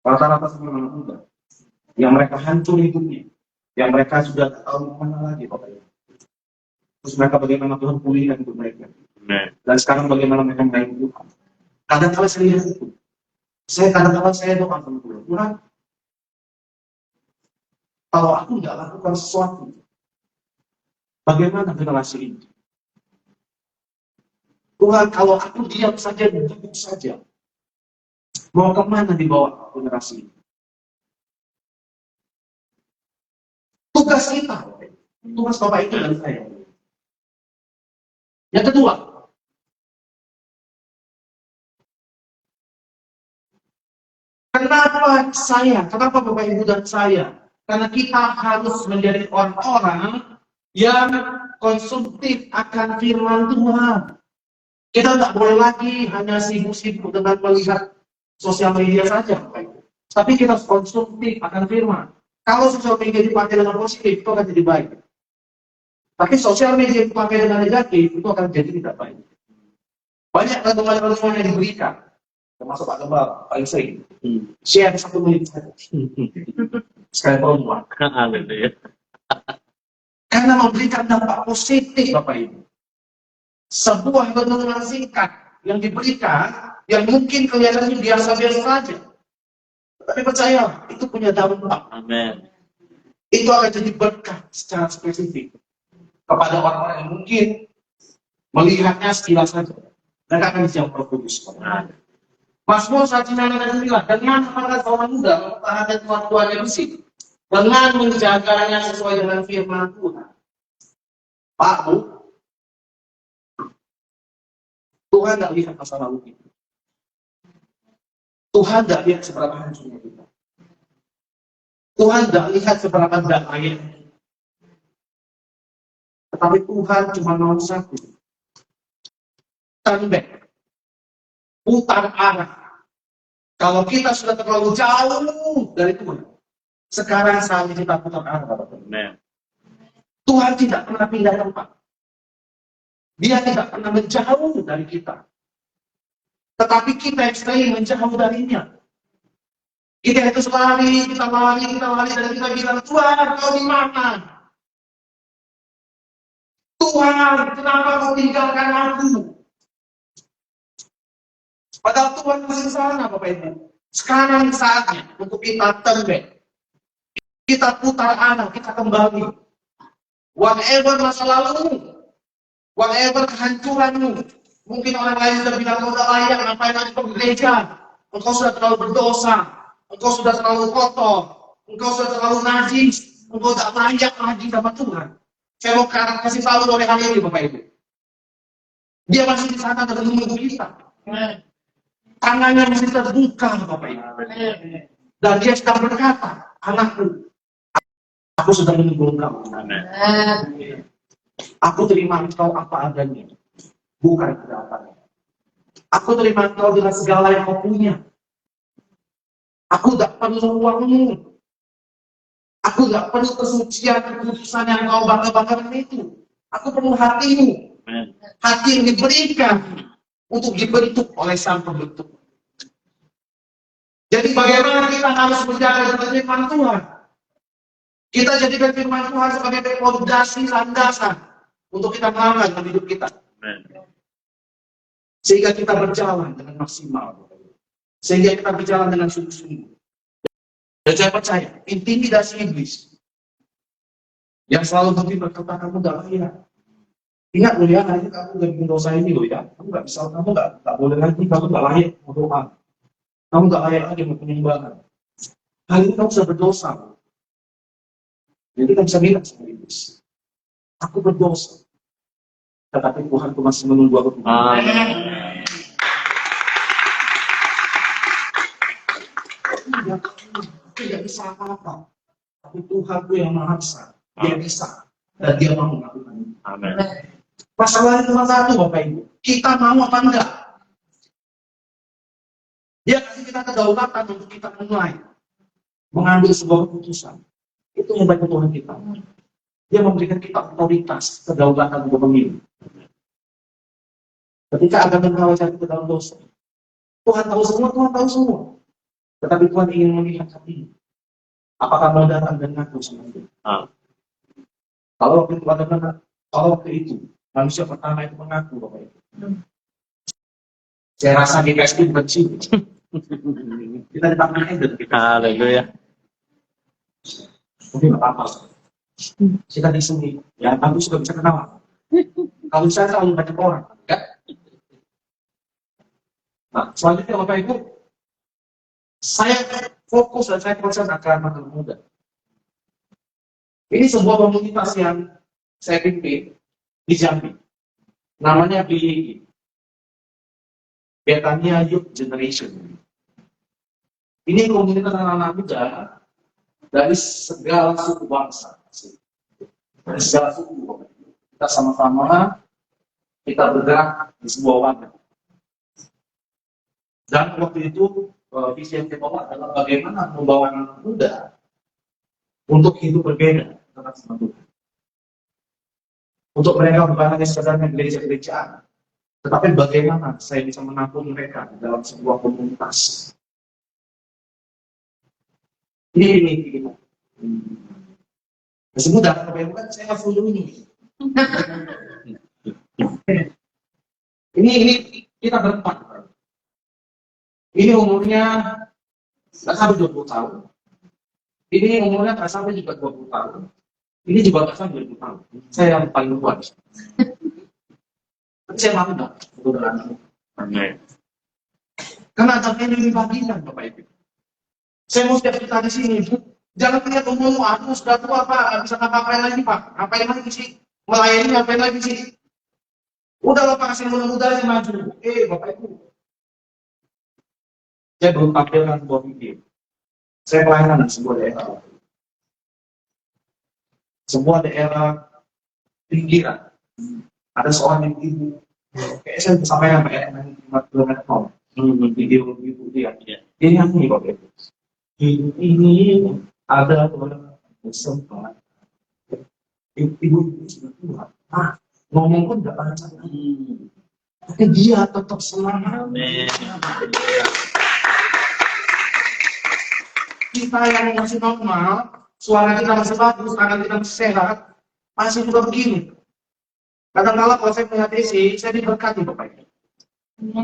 rata-rata semua anak muda, yang mereka hancur hidupnya, yang mereka sudah tak tahu mana lagi Bapak Ibu. Terus mereka bagaimana Tuhan pulihkan hidup mereka. Dan sekarang bagaimana mereka melayani Tuhan. Kadang-kadang saya lihat itu. Kadang-kadang saya doa sama Tuhan. Tuhan, kalau aku tidak lakukan sesuatu, bagaimana generasi ini? Tuhan, kalau aku diam saja, duduk saja, mau kemana dibawa generasi ini? Tugas kita, tugas Bapak Ibu dan saya. Yang kedua, kenapa Bapak Ibu dan saya? Karena kita harus menjadi orang-orang yang konsumtif akan firman Tuhan. Kita tidak boleh lagi hanya sibuk-sibuk dengan melihat sosial media saja, Bapak Ibu. Tapi kita harus konsumtif akan firman. Kalau sosial media dipakai dengan positif, itu akan jadi baik. Tapi sosial media dipakai dengan negatif, itu akan jadi tidak baik. Banyak renungan-renungan yang diberikan, termasuk Pak Gembala, paling sering. Share 1 menit saja. Sekali pertemuan. Karena memberikan dampak positif, Bapak Ibu. Sebuah renungan singkat yang diberikan, yang mungkin kelihatannya biasa-biasa saja. Tapi percaya, itu punya dampak. Amin. Itu akan jadi berkah secara spesifik kepada orang-orang yang mungkin melihatnya sekilas saja. Mereka akan dijawab Roh Kudus. Mazmur 109 dengan semangat orang muda mempertahankan Tuhan yang bersih, dengan menjaganya sesuai dengan firman Tuhan. Pak, Bu, Tuhan tidak lihat masa lalu kita. Tuhan tidak lihat seberapa hancurnya kita. Tuhan tidak lihat seberapa damainya. Tetapi Tuhan cuma mau satu. Turn back. Putar arah. Kalau kita sudah terlalu jauh dari Tuhan, sekarang saatnya kita putar arah. Tuhan tidak pernah pindah tempat. Dia tidak pernah menjauh dari kita. Tetapi kita yang sering menjauh darinya. Kita itu lari, dan kita bilang, Tuhan, kau di mana? Tuhan, kenapa kau tinggalkan aku? Padahal Tuhan masih sana, Bapak Ibu. Sekarang saatnya untuk kita turn back. Kita putar arah, kita kembali. Whatever masa lalu, whatever kehancuranmu, mungkin orang lain sudah bilang, kau sudah layak, ngapain lagi ke gereja? Engkau sudah terlalu berdosa, engkau sudah terlalu kotor, engkau sudah terlalu najis, engkau tidak layak lagi sama Tuhan. Saya mau kasih tahu oleh hari ini, Bapak Ibu. Dia masih di sana dan menunggu kita. Tangannya masih terbuka, Bapak Ibu. Dan dia sedang berkata, anakku, aku sudah menunggu engkau. Aku terima engkau apa adanya, bukan kedatangan. Aku terima engkau dengan segala yang kau punya. Aku tidak perlu uangmu. Aku tidak perlu kesucian, kekudusan yang kau bangga-banggakan itu. Aku perlu hatimu. Hati yang diberikan untuk dibentuk oleh Sang Pembentuk. Jadi bagaimana kita harus menjaga firman Tuhan? Kita jadikan firman Tuhan sebagai fondasi landasan untuk kita melangkah dalam hidup kita. Sehingga kita berjalan dengan maksimal. Sehingga kita berjalan dengan sungguh-sungguh. Dan saya percaya, intimidasi iblis yang selalu berkata, kamu gak layak. Ingat loh ya, nanti kamu gak bikin dosa ini loh ya. Kamu gak bisa, kamu gak boleh lagi, kamu gak layak mau doa. Kamu gak layak lagi mau penyembahan. Hal ini kamu sudah berdosa. Jadi kita bisa bilang sama iblis, aku berdosa. Tetapi Tuhan itu masih menunggu aku. Tidak bisa apa-apa. Tapi Tuhan itu yang Maha Besar. dia bisa dan dia mau melakukan. Amin. Masalahnya cuma satu, Bapak Ibu, kita mau apa enggak? Dia kasih kita kedaulatan untuk kita mulai mengambil sebuah keputusan. Itu yang baik Tuhan kita. Dia memberikan kita otoritas, kedaulatan untuk memilih. Ketika Adam dan Hawa jatuh ke dalam dosa, Tuhan tahu semua, Tuhan tahu semua. Tetapi Tuhan ingin melihat hati. Apakah mau datang dan ngaku sama dia? Kalau waktu itu manusia pertama itu mengaku, Bapak Ibu. Saya rasa di Facebook benci. Kita di tangan Eden. Haleluya. Mungkin nggak apa-apa. Kita di sini, ya kamu sudah bisa kenal. Kalau saya selalu banyak orang, ya. Nah, selanjutnya Bapak Ibu, saya fokus dan saya concern akan anak muda. Ini sebuah komunitas yang saya pimpin di Jambi. Namanya BYG, Betania Youth Generation. Ini komunitas anak-anak muda dari segala suku bangsa. Dari segala suku. Kita sama-sama kita bergerak di sebuah wadah. Dan waktu itu visi yang kita bawa adalah bagaimana membawa anak muda untuk hidup berbeda dengan sama Tuhan. Untuk mereka bukan hanya sekedar gereja-gerejaan, tetapi bagaimana saya bisa menampung mereka dalam sebuah komunitas. Ini kita. Masih muda, Bapak Ibu kan saya nggak full ini. Ini kita berempat. Ini umurnya nggak sampai 20 tahun. Ini umurnya nggak sampai juga 20 tahun. Ini juga nggak sampai 20 tahun. Saya yang paling tua. Tapi saya mau dong. Amin. Karena agaknya ini bagian, Bapak Ibu. Saya mau setiap kita di sini, jangan lihat umurmu, aku sudah tua Pak, nggak bisa ngapain lagi Pak, ngapain lagi sih? Melayani ngapain lagi sih? Udah lah Pak, kasih muda-muda aja maju. Bapak Ibu, saya belum tampilkan sebuah video. Saya pelayanan di sebuah daerah. Sebuah daerah pinggiran. Ada seorang ibu, kayak saya sampaikan Pak, yang 5 km video ibu dia. Dia nyanyi Bapak Ibu. Ini ada orang bersempat. Ibu sudah tua. Ngomong pun nggak lancar. Tapi dia tetap semangat. Kita yang masih normal, suara kita masih bagus, tangan kita masih sehat, masih juga begini. Kadang-kadang kalau saya punya desi, saya diberkati Bapak Ibu.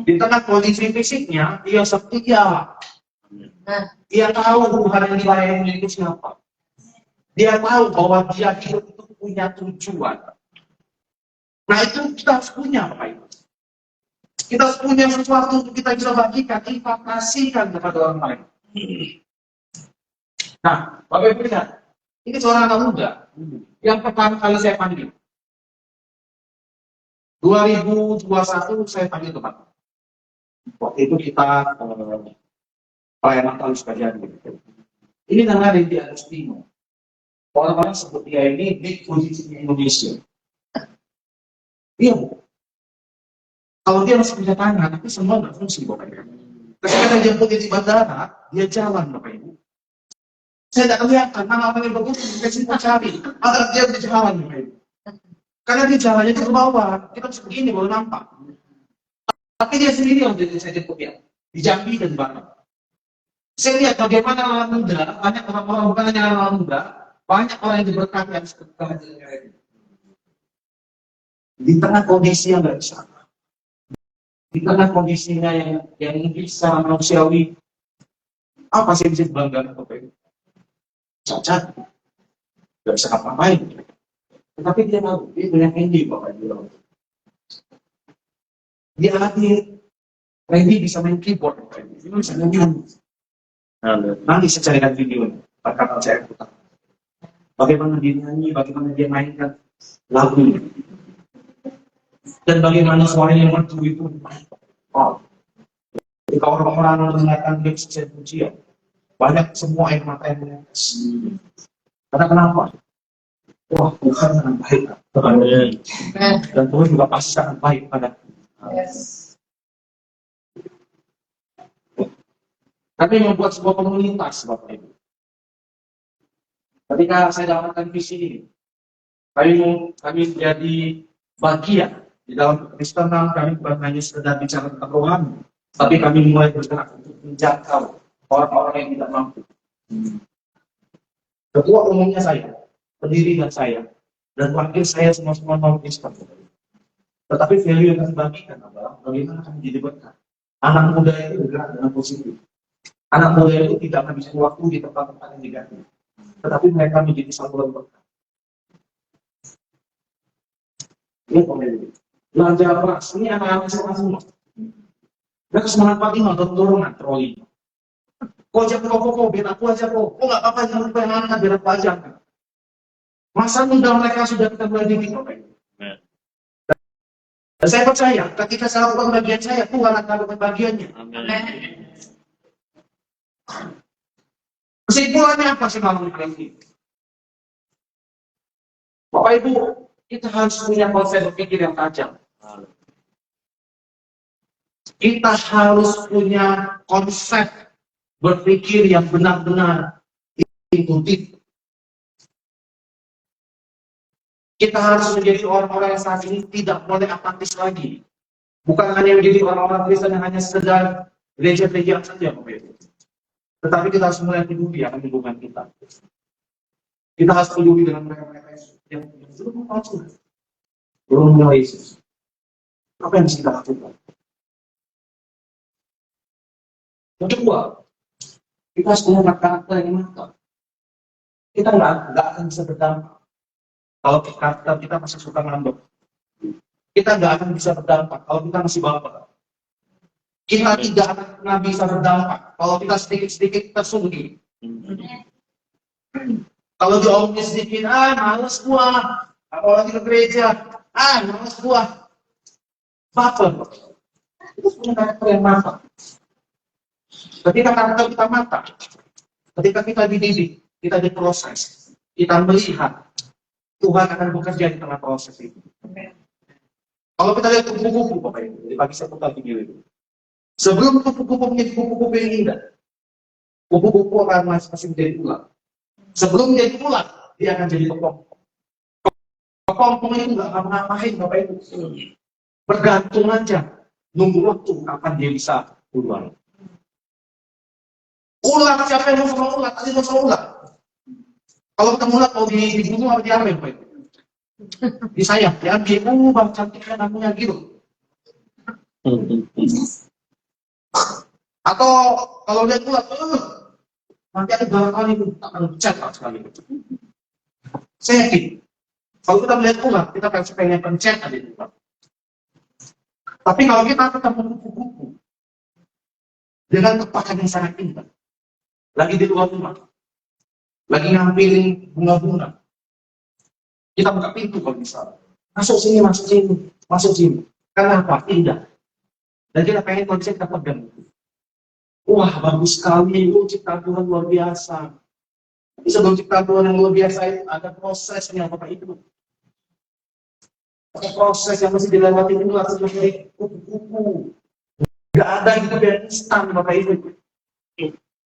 Di tengah kondisi fisiknya, dia setia. Dia tahu Tuhan yang dilayani itu siapa. Dia tahu bahwa dia hidup itu punya tujuan. Nah itu kita harus punya Bapak Ibu. Kita harus punya sesuatu untuk kita bisa bagikan, implementasikan kepada orang lain. Nah, Bapak Ibu lihat, ini seorang anak muda yang pertama kali saya panggil. 2021 saya panggil ke Bapak. Waktu itu kita pelayanan tahun sekalian. Ini namanya Randy Agustino. Orang-orang sebut dia ini big posisi di Indonesia. Iya, Bu. Kalau dia masih punya tangan, tapi semua nggak fungsi, Bapak Ibu. Ketika dia jemput di bandara, dia jalan, Bapak Ibu. Saya tidak kelihatan, mana-mana yang bagus, saya simpul cari. Agar dia bisa jalan, Bapak Ibu. Karena dia jalannya itu ke bawah, kita bisa begini, baru nampak. Tapi dia sendiri yang saya jemput dia. Di Jambi dan Batam. Saya lihat bagaimana anak muda, banyak orang-orang, bukan hanya anak muda, banyak orang yang diberkati yang seperti ini. Di tengah kondisi yang nggak bisa, di tengah kondisinya yang mungkin secara manusiawi, apa sih bisa dibanggakan Bapak Ibu? Cacat, nggak bisa apa-apain. Tetapi dia tahu, dia punya Randy Bapak Ibu. Dia hadir, Randy bisa main keyboard Bapak Ibu. Dia bisa nyanyi. Nanti saya carikan videonya, akan saya putar. Bagaimana dia nyanyi, bagaimana dia mainkan lagu. Dan bagaimana suaranya merdu itu. Wow. Ketika orang-orang mendengarkan dia bisa pujian, banyak semua air mata yang menetes. Karena kenapa? wah Tuhan sangat baik kepada dan Tuhan juga pasti sangat baik pada. Kami membuat sebuah komunitas, Bapak Ibu. Ketika saya dapatkan visi ini, kami menjadi bagian di dalam Kristenan. Kami bukan hanya sekedar bicara tentang rohani, tapi kami mulai bergerak untuk menjangkau orang-orang yang tidak mampu. Ketua umumnya saya, pendiri dan saya, dan wakil saya semua non Kristen. Tetapi value yang kami bagikan adalah bagaimana kami jadi berkat. Anak muda itu bergerak dengan positif. Anak muda itu tidak menghabiskan waktu di tempat-tempat yang negatif, tetapi mereka menjadi saluran berkat. Ini pemilik. Belajar keras. Ini anak-anak semua. Mereka semangat pagi nonton dorongan troli. Kau aja kok, biar aku aja kok. Kok nggak apa-apa jangan lupa yang anak biar aku aja. Masa muda mereka sudah kita mulai dididik. Dan saya percaya, ketika saya lakukan bagian saya, Tuhan akan lakukan bagiannya. Amin. Kesimpulannya apa sih malam ini? Bapak Ibu, kita harus punya konsep berpikir yang tajam. Kita harus punya konsep berpikir yang benar-benar intuitif. Kita harus menjadi orang-orang yang saat ini tidak boleh apatis lagi. Bukan hanya menjadi orang-orang Kristen yang hanya sekedar gereja-gereja saja, Bapak Ibu. Tetapi kita harus mulai peduli akan lingkungan kita. Kita harus peduli dengan mereka-mereka yang belum mengenal Tuhan, belum mengenal Yesus. Apa yang bisa kita lakukan? Yang kedua, kita harus punya karakter yang mantap. Kita nggak akan bisa berdampak kalau karakter kita masih suka ngambek. Kita nggak akan bisa berdampak kalau kita masih baper. Kita tidak akan pernah bisa berdampak kalau kita sedikit-sedikit tersunggi. Kalau diomongin sedikit, males gua, apalagi ke gereja, males gua, baper. Itu punya karakter yang mantap. Ketika karakter kita mantap, ketika kita dididik, kita diproses, kita melihat Tuhan akan bekerja di tengah proses itu. Kalau kita lihat kupu-kupu, Bapak Ibu, jadi bagi saya putar video itu. Sebelum kupu-kupu menjadi kupu-kupu yang indah, kupu-kupu akan masih menjadi ular. Sebelum menjadi ular, dia akan jadi kepompong. Kepompong itu nggak akan ngapain, Bapak Ibu. Bergantung aja, nunggu waktu kapan dia bisa keluar. Ular, siapa yang mau sama ular? Tadi mau sama ular. Kalau ketemu ular, mau dibunuh atau diambil, Bapak Ibu? Disayang, diambil, bang cantik kan namanya gitu. Atau kalau lihat ular, nanti ada barangkali itu akan pecat sekali. Saya yakin, kalau kita melihat ular, kita pengen pencet aja itu. Tapi kalau kita ketemu kupu-kupu dengan kepakan yang sangat indah, lagi di luar rumah, lagi ngambilin bunga-bunga, kita buka pintu kalau bisa, masuk sini, masuk sini, masuk sini. Karena apa? Indah. Dan kita pengen kalau bisa kita pegang. Wah, bagus sekali, ciptaan Tuhan luar biasa. Tapi sebelum ciptaan Tuhan yang luar biasa itu ada prosesnya, Bapak Ibu. Ada proses yang mesti dilewati ular sebagai kupu-kupu. Gak ada itu yang instan, Bapak Ibu.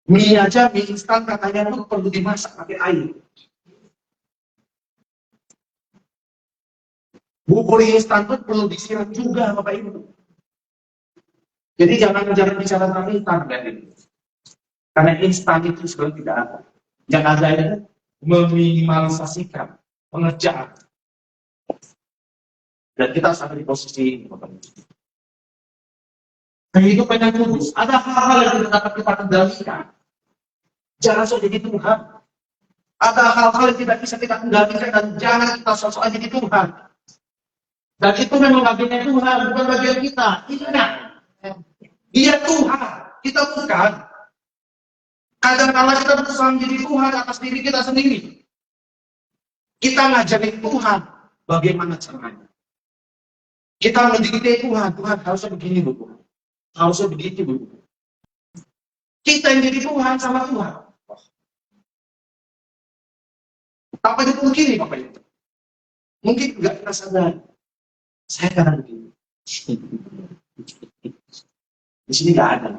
Mie aja, mie instan katanya itu perlu dimasak pakai air. Bubur instan itu perlu disiram juga, Bapak Ibu. Jadi jangan bicara tentang instan, karena instan itu sebenarnya tidak ada. Yang ada itu meminimalisasikan pengerjaan. Dan kita harus ada di posisi ini, Bapak Ibu. Kehidupan yang kudus, ada hal-hal yang tidak dapat kita kendalikan. Jangan sok jadi Tuhan. Ada hal-hal yang tidak bisa kita kendalikan dan jangan kita sok-sok jadi Tuhan. Dan itu memang bagian Tuhan, bukan bagian kita. Ingat, Dia Tuhan, kita bukan. Kadang-kadang kita berusaha menjadi Tuhan atas diri kita sendiri. Kita ngajarin Tuhan bagaimana caranya. Kita mendidik Tuhan, Tuhan harusnya begini loh, Tuhan. Harusnya begitu loh. Kita yang jadi Tuhan sama Tuhan. Apa itu begini, Bapak Ibu? Mungkin nggak kita sadari. Saya kadang begini. Di sini nggak ada.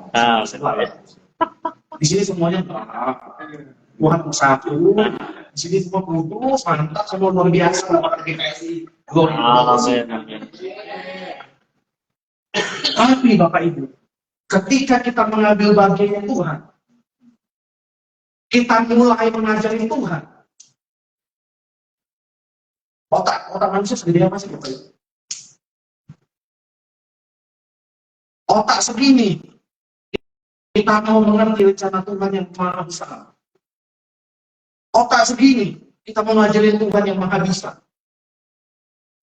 Di sini semuanya Tuhan satu. Di sini semua kudus, mantap, semua luar biasa. Tapi Bapak Ibu, ketika kita mengambil bagian Tuhan, kita mulai mengajari Tuhan. Otak manusia segede apa sih Bapak Ibu? Otak segini, kita mau mengerti rencana Tuhan yang maha besar. Otak segini, kita mau ngajarin Tuhan yang maha bisa.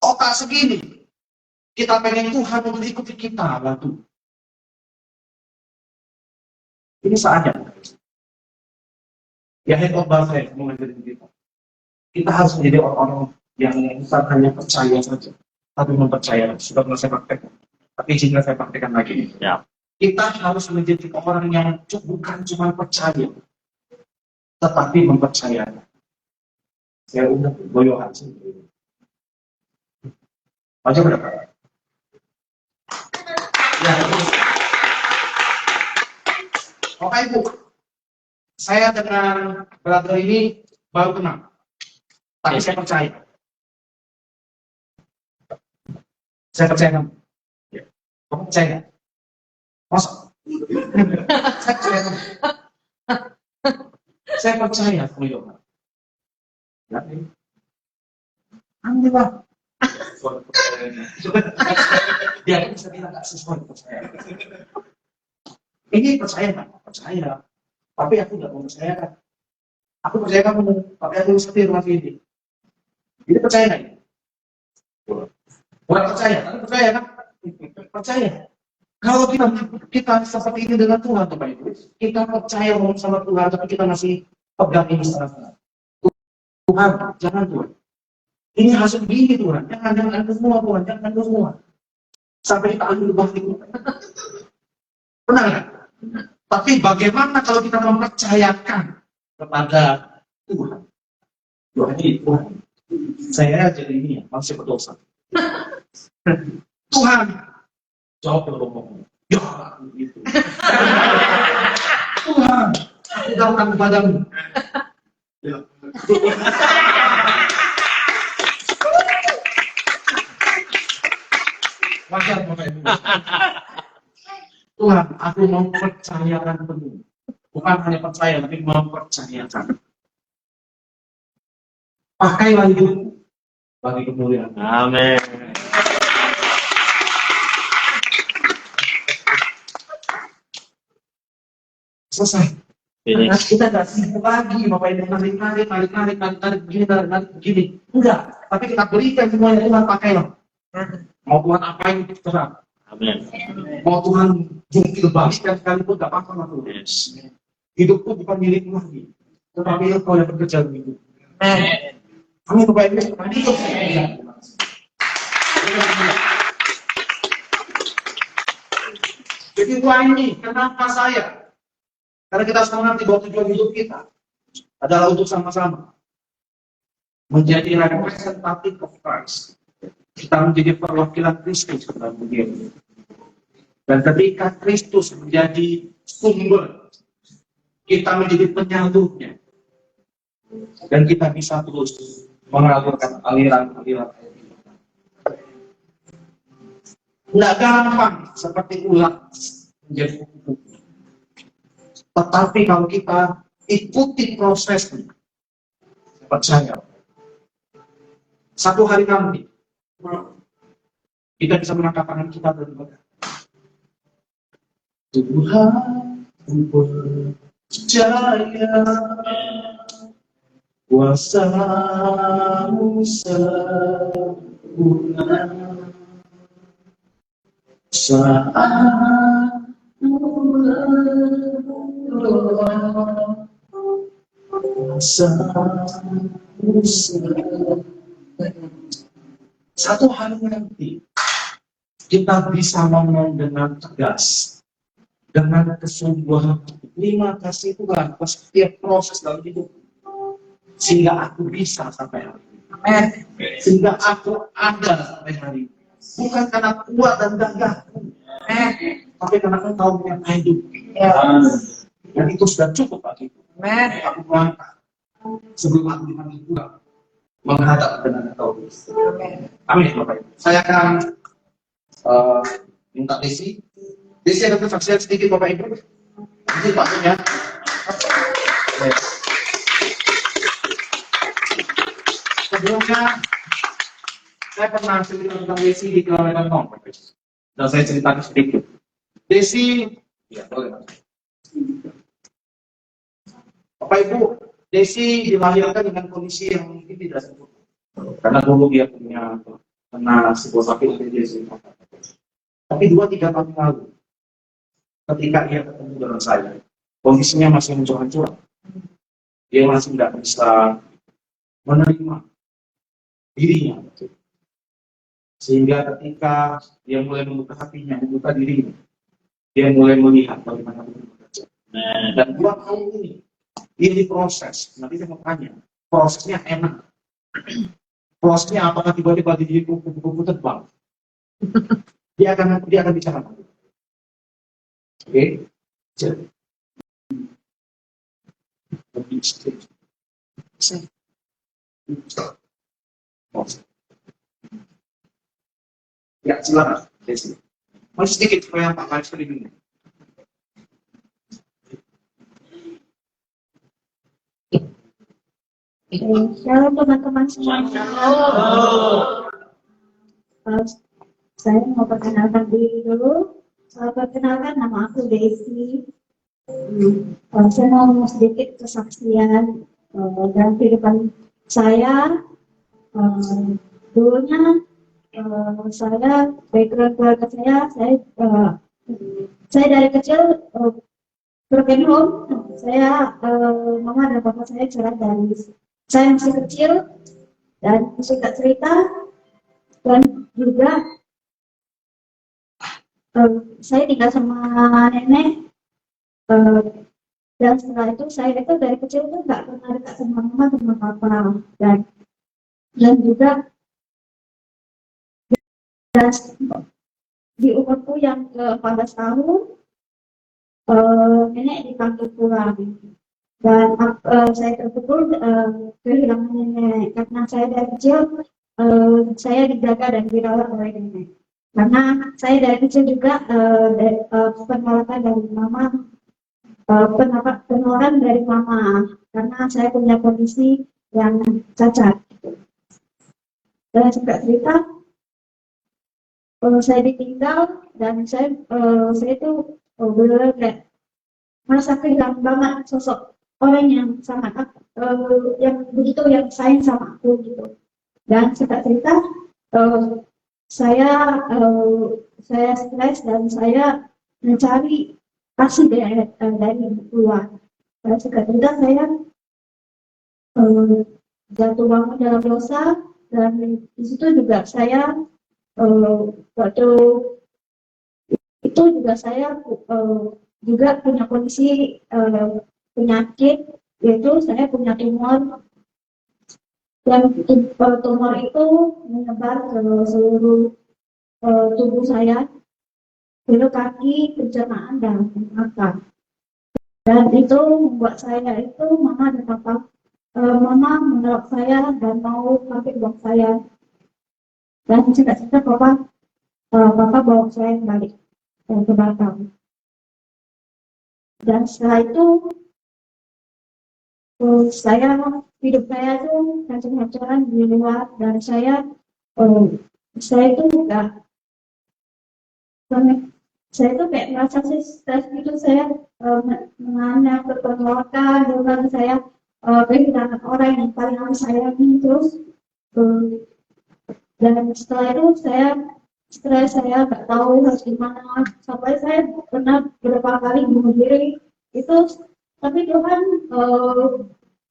Otak segini, kita pengen Tuhan untuk ikuti kita, lalu. Ini saatnya. Ya, head of saya mau ngajarin kita. Kita harus menjadi orang-orang yang bukan hanya percaya saja, tapi mempercayai. Sudah pernah saya praktekkan. Tapi jika saya praktekkan lagi. Ya. Kita harus menjadi orang yang bukan cuma percaya, tetapi mempercayai. Saya udah goyohan sih. Aja berapa? Ya. Bapak Ibu, saya dengan brother ini baru kenal, tapi saya percaya. Saya percaya kamu. Kamu percaya? Masa? Saya percaya kamu. Saya percaya kamu Yohan. Ya, alhamdulillah. Dia bisa bilang nggak sesuai percaya. Ini percaya nggak? Percaya. Tapi aku nggak mau percayakan. Aku percaya kamu, tapi aku setir lagi ini. Ini percaya nggak? Bukan percaya, tapi percaya kan? Percaya. Kalau kita seperti ini dengan Tuhan, Bapak Ibu, kita percaya sama Tuhan, tapi kita masih pegang ini setengah-setengah. Tuhan, jangan Tuhan. Ini hasil begini Tuhan, jangan ambil semua Tuhan, jangan ambil semua. Sampai kita ambil balik. Benar kan? Tapi bagaimana kalau kita mempercayakan kepada Tuhan? Tuhan, saya jadi ini ya, masih berdosa. Tuhan, jawab kalau ngomong. Ya, gitu. Tuhan, aku datang kepadamu. Ya. Wajar Bapak Ibu. Tuhan, aku mau percayakan penuh. Bukan hanya percaya, tapi mau percayakan. Pakailah hidupku bagi kemuliaan. Amin. Selesai. Nah, kita nggak sibuk lagi, Bapak Ibu tarik, begini. Enggak, tapi kita berikan semuanya Tuhan, pakailah. Mau Tuhan apain terserah. Amin. Mau Tuhan jungkir balikan sekalipun nggak apa-apa Tuhan. Yes. Hidupku bukan milikmu lagi, tetapi Engkau yang bekerja begitu. Amin Bapak Ibu. Jadi Tuhan ini, kenapa saya? Karena kita harus mengerti bahwa tujuan hidup kita adalah untuk sama-sama menjadi representative of Christ. Kita menjadi perwakilan Kristus dalam dunia ini. Dan ketika Kristus menjadi sumber, kita menjadi penyalurnya. Dan kita bisa terus mengalurkan aliran-aliran. Nggak gampang seperti ulat menjadi kupu-kupu. Tetapi kalau kita ikuti prosesnya, percaya, satu hari nanti kita bisa mengangkat tangan kita dan berkata, Tuhan percaya kuasa-Mu sempurna saat satu hari nanti kita bisa ngomong dengan tegas, dengan kesungguhan. Terima kasih Tuhan atas setiap proses dalam hidup, sehingga aku bisa sampai hari ini. Sehingga aku ada sampai hari ini. Bukan karena kuat dan gagah, tapi karena engkau yang hidup. Dan itu sudah cukup bagiku. Aku melangkah sebelum aku dipanggil pulang menghadap dengan engkau. Amin. Bapak Ibu. Saya akan minta Desi ada kesaksian sedikit Bapak Ibu. Ini paknya. Sebelumnya saya pernah cerita tentang Desi di Kelurahan Nong, dan saya ceritakan sedikit. Desi, ya boleh. Bapak Ibu, Desi dilahirkan dengan kondisi yang mungkin tidak sempurna. Karena dulu dia punya kena sebuah sakit Desi. Tapi 2-3 tahun lalu, ketika ia ketemu dengan saya, kondisinya masih hancur-hancuran. Dia masih tidak bisa menerima dirinya. Sehingga ketika dia mulai membuka hatinya, membuka dirinya, dia mulai melihat bagaimana Tuhan bekerja. Dan 2 tahun ini diproses. Nanti saya mau tanya, prosesnya enak. Prosesnya apakah tiba-tiba jadi kupu-kupu terbang? Dia akan bicara. Oke? Jadi. Ya, silakan. Desi. Masih sedikit supaya Pak Karis terlebih. Shalom teman-teman semuanya. Saya mau perkenalkan diri dulu. Perkenalkan, nama aku Desi. Saya mau sedikit kesaksian dalam kehidupan saya. Dulunya saya, background keluarga saya dari kecil broken home. Saya mama dan papa saya cerai dari saya masih kecil dan suka cerita, dan juga saya tinggal sama nenek, dan setelah itu saya itu dari kecil tuh nggak pernah dekat sama mama sama papa, dan juga di umurku yang ke-14 tahun nenek dipanggil pulang, dan saya terpukul kehilangan nenek karena saya dari kecil saya dijaga dan dirawat oleh nenek. Karena saya dari kecil juga penolakan dari mama, penolakan dari mama karena saya punya kondisi yang cacat. Dan juga cerita saya ditinggal, dan saya itu benar-benar kayak merasa kehilangan banget sosok orang yang sangat yang begitu yang sayang sama aku gitu. Dan cerita saya stres dan saya mencari kasih dari luar. Dan cerita saya jatuh banget dalam dosa, dan di situ juga saya waktu itu juga saya juga punya kondisi penyakit, yaitu saya punya tumor, dan tumor itu menyebar ke seluruh tubuh saya, ke kaki, pencernaan, dan mata. Dan itu membuat saya itu mama dan papa, mama menolak saya dan mau pakai uang saya. Dan cita-cita papa bawa saya balik ke Batam. Dan setelah itu hidup saya itu hancur-hancuran di luar, dan saya itu juga saya itu kayak merasa stres gitu. Saya menanya penolakan, dan saya kehilangan orang yang paling aku sayangi terus. Dan setelah itu saya stres, saya nggak tahu harus gimana, sampai saya pernah beberapa kali bunuh diri itu. Tapi Tuhan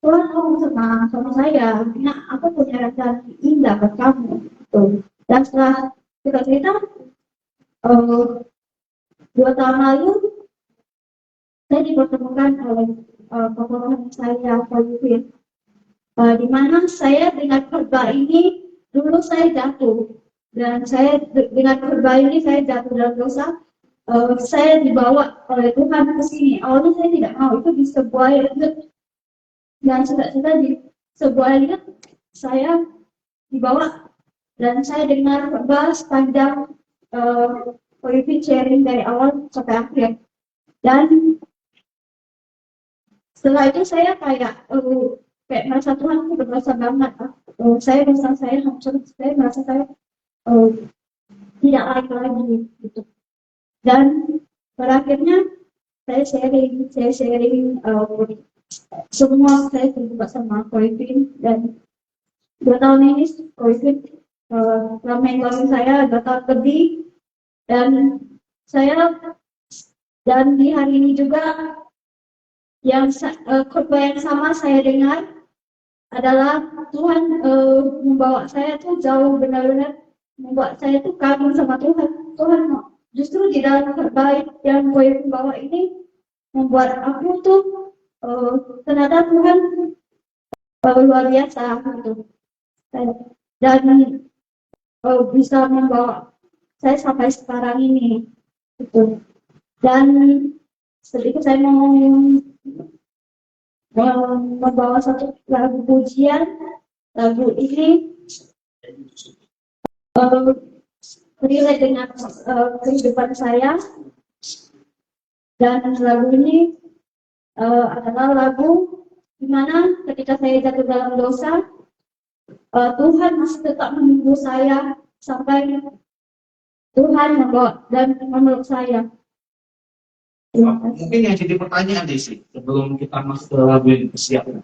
ngomong sama saya, nah aku punya rencana indah buat kamu gitu. Dan setelah kita cerita 2 tahun lalu saya dipertemukan oleh papa saya, Pak Yudin. di mana saya dengan khotbah ini dulu saya jatuh, dan saya dengan khotbah ini saya jatuh dalam dosa. Saya dibawa oleh Tuhan ke sini. Awalnya saya tidak mau, itu di sebuah unit, dan sudah di sebuah unit saya dibawa, dan saya dengar khotbah sepanjang Koifi sharing dari awal sampai akhir. Dan setelah itu saya kayak merasa Tuhan itu berdosa banget. Saya merasa saya hancur, saya merasa saya tidak layak lagi gitu. Dan pada akhirnya saya sharing semua saya terlibat sama Koifi, dan 2 tahun ini Koifi telah mentoring saya 2 tahun lebih, dan di hari ini juga yang khotbah yang sama saya dengar adalah Tuhan membawa saya tuh jauh, benar-benar membuat saya tuh kagum sama Tuhan. Tuhan justru di dalam khotbah yang gue bawa ini membuat aku tuh ternyata Tuhan luar biasa gitu, dan bisa membawa saya sampai sekarang ini gitu. Dan sedikit saya mau membawa satu lagu pujian. Lagu ini relate dengan kehidupan saya, dan lagu ini adalah lagu dimana ketika saya jatuh dalam dosa, Tuhan masih tetap menunggu saya sampai Tuhan membawa dan memeluk saya. Mungkin yang jadi pertanyaan Desi, sebelum kita masuk ke lagu yang persiapan,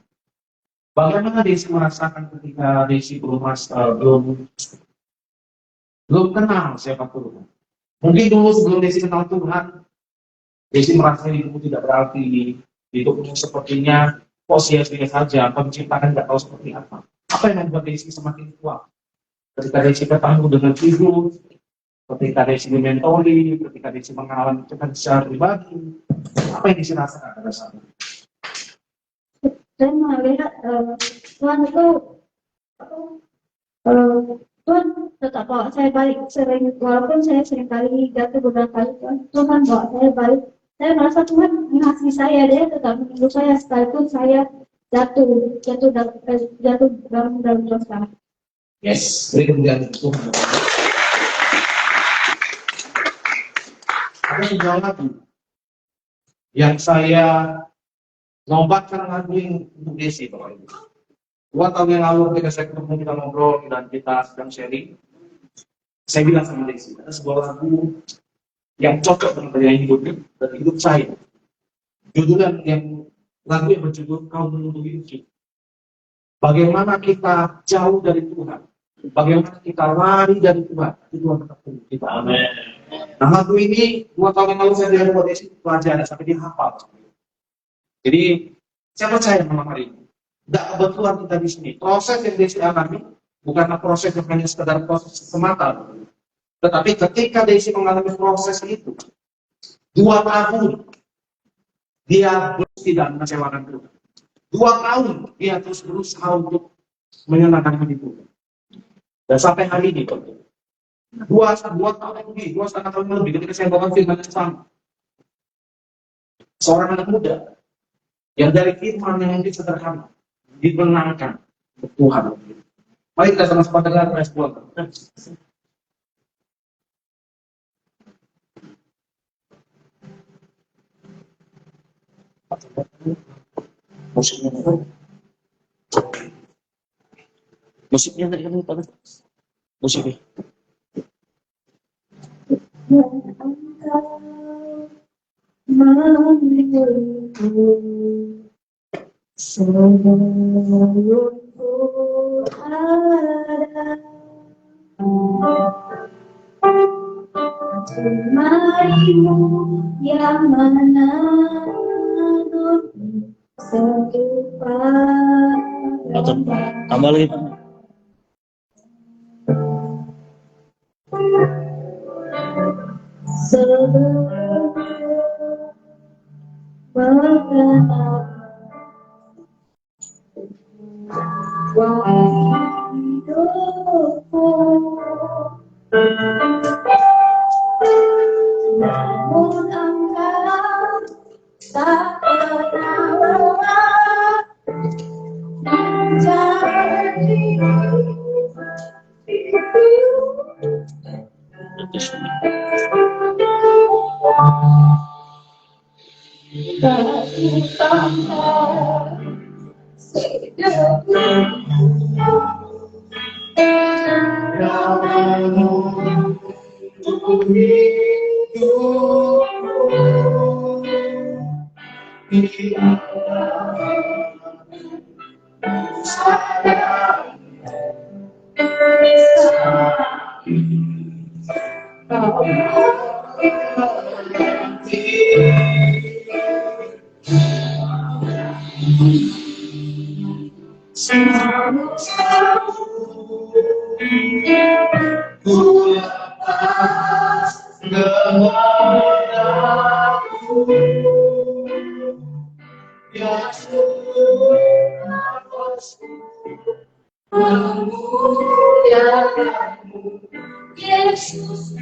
bagaimana Desi merasakan ketika Desi belum kenal siapa Tuhan? Mungkin dulu sebelum Desi kenal Tuhan, Desi merasa hidupmu tidak berarti, hidupmu sepertinya sia-sia saja, penciptaan tidak tahu seperti apa. Apa yang membuat Desi semakin kuat? Ketika Desi bertemu dengan Ibu, ketika Desi dimentori, ketika Desi mengalami Tuhan secara pribadi, apa yang Desi rasakan pada saat itu? Saya melihat Tuhan itu Tuhan tetap bawa saya balik, walaupun saya sering kali jatuh beberapa kali, Tuhan bawa saya balik. Saya merasa Tuhan mengasihi saya, dia tetap menunggu saya sekalipun saya jatuh dalam dosa. Yes, beri kemuliaan Tuhan. Ada sebuah lagu yang saya lombatkan lagu ini untuk Desi, Bapak Ibu. 2 tahun yang lalu ketika saya ketemu, kita ngobrol dan kita sedang sharing, saya bilang sama Desi, ada sebuah lagu yang cocok dengan pilihan hidup dan hidup saya. Judulnya lagu yang berjudul Kau Menunggu Hidup. Bagaimana kita jauh dari Tuhan, bagaimana kita lari dari Tuhan, itu Tuhan tetap tunggu kita. Amin. Nah, lagu ini 2 tahun yang lalu saya lihat buat Desi pelajaran sampai dia hafal. Jadi saya percaya malam hari ini, tidak kebetulan kita di sini. Proses yang Desi alami bukanlah proses yang hanya sekedar proses semata, tetapi ketika Desi mengalami proses itu 2 tahun dia terus tidak mengecewakan Tuhan. 2 tahun dia terus berusaha untuk menyenangkan hati Tuhan. Dan sampai hari ini, 2 tahun lebih, 2,5 tahun lebih, ketika saya bawakan firman yang sama, seorang anak muda yang dari firman yang mungkin sederhana dimenangkan untuk Tuhan. Mari kita sama-sama dengar respon. Musiknya tadi kan lupa. Musiknya. Marimu yang menanut serupa Tambah lagi. Yesus,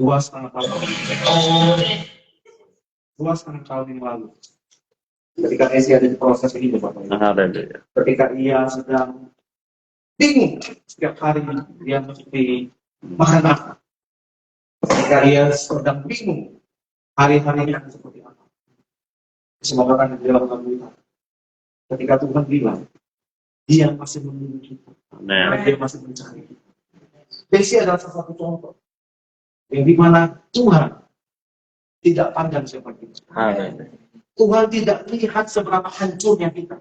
Dua setengah tahun yang lalu, ketika Messi ada di proses ini, Bapak Ibu. Ketika ia sedang bingung setiap hari dia mesti makan apa, ketika ia sedang bingung hari-harinya seperti apa, semoga kan di dalam kita. Ketika Tuhan bilang, dia masih memilih kita, dia masih mencari kita. Messi adalah salah satu contoh yang dimana Tuhan tidak pandang siapa kita. Tuhan tidak melihat seberapa hancurnya kita.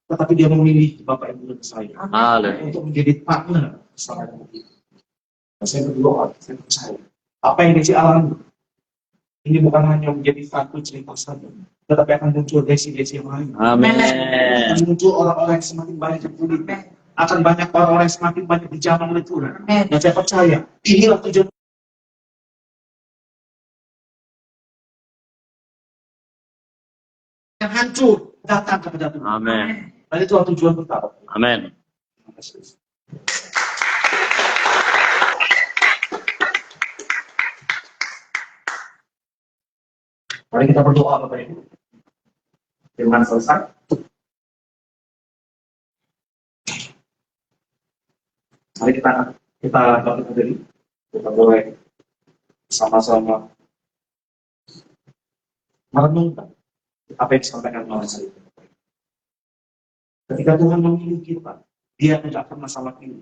Tetapi dia memilih Bapak Ibu dan saya untuk menjadi partner bersama kita. Dan saya berdoa, saya percaya apa yang Desi alami ini bukan hanya menjadi satu cerita saja, tetapi akan muncul desi-desi yang lain. Akan muncul orang-orang yang semakin banyak dipulih. Akan banyak orang-orang yang semakin banyak dijamah oleh Tuhan. Dan saya percaya inilah tujuan yang hancur datang kepada Tuhan. Amin. Dan itu tujuan kita. Amin. Terima kasih. Mari kita berdoa Bapak Ibu. Firman selesai. Mari kita bangkit berdiri. Kita boleh sama-sama merenungkan apa yang disampaikan oleh saya. Ketika Tuhan memilih kita, dia tidak pernah salah pilih.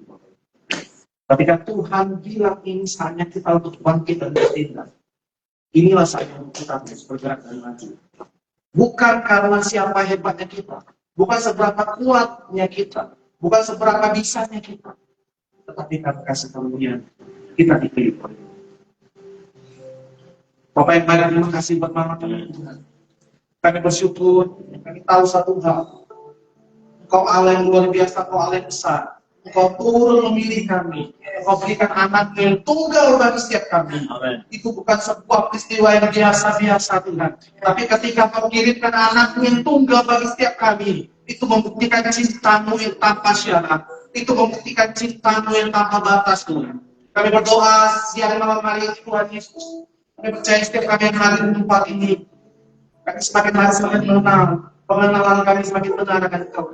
Ketika Tuhan bilang ini saatnya kita untuk bangkit dan bertindak, inilah saatnya kita harus bergerak dan maju. Bukan karena siapa hebatnya kita, bukan seberapa kuatnya kita, bukan seberapa bisanya kita, tetapi karena kasih karunia kita dipilih. Bapak yang baik, terima kasih buat mama Tuhan. Kami bersyukur, kami tahu satu hal. Engkau Allah yang luar biasa, Engkau Allah yang besar. Engkau turun memilih kami. Engkau berikan anak yang tunggal bagi setiap kami. Amen. Itu bukan sebuah peristiwa yang biasa-biasa Tuhan. Tapi ketika Engkau kirimkan anak yang tunggal bagi setiap kami, itu membuktikan cinta-Mu yang tanpa syarat. Itu membuktikan cinta-Mu yang tanpa batas Tuhan. Kami berdoa siang malam hari ini Tuhan Yesus. Kami percaya setiap kami yang hadir di tempat ini, kami semakin hari semakin mengenal. Pengenalan kami semakin benar akan Engkau.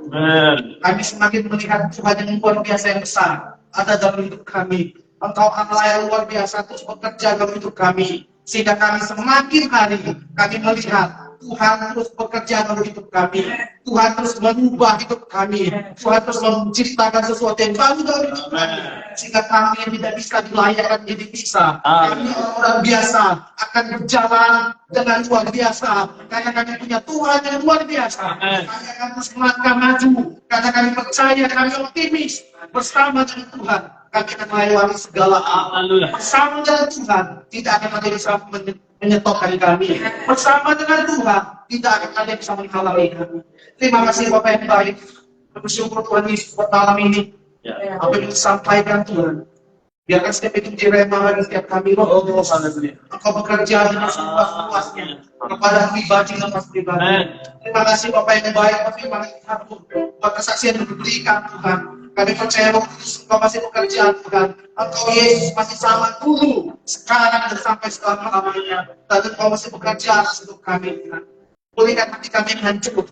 Kami semakin melihat Tuhan yang luar biasa yang besar ada dalam hidup kami. Engkau Allah yang luar biasa terus bekerja dalam hidup kami. Sehingga kami semakin hari kami melihat Tuhan terus bekerja dalam hidup kami. Tuhan terus mengubah hidup kami. Tuhan terus menciptakan sesuatu yang baru dalam hidup kami. Sehingga kami yang tidak bisa dilayakkan jadi bisa. Kami orang biasa akan berjalan dengan luar biasa. Karena kami punya Tuhan yang luar biasa. Kami akan terus melangkah maju. Karena kami percaya, kami optimis. Bersama dengan Tuhan, kami akan melewati segala hal. Bersama dengan Tuhan, tidak akan ada yang bisa menyetopkan kami. Bersama dengan Tuhan, tidak akan ada yang bisa menghalangi kami. Terima kasih Bapak yang baik. Bersyukur Tuhan Yesus buat malam ini. Apa yang disampaikan Tuhan, biarkan setiap itu direma bagi setiap kami. Engkau bekerja dengan seluas-luasnya kepada pribadi lepas pribadi. Terima kasih Bapak yang baik. Terima kasih buat kesaksian yang diberikan Tuhan. Kami percaya bahwa Engkau masih bekerja, Tuhan. Engkau Yesus masih sama dulu, sekarang dan sampai selama-lamanya. Dan Engkau masih bekerja untuk kami, Tuhan. Pulihkan hati kami yang hancur.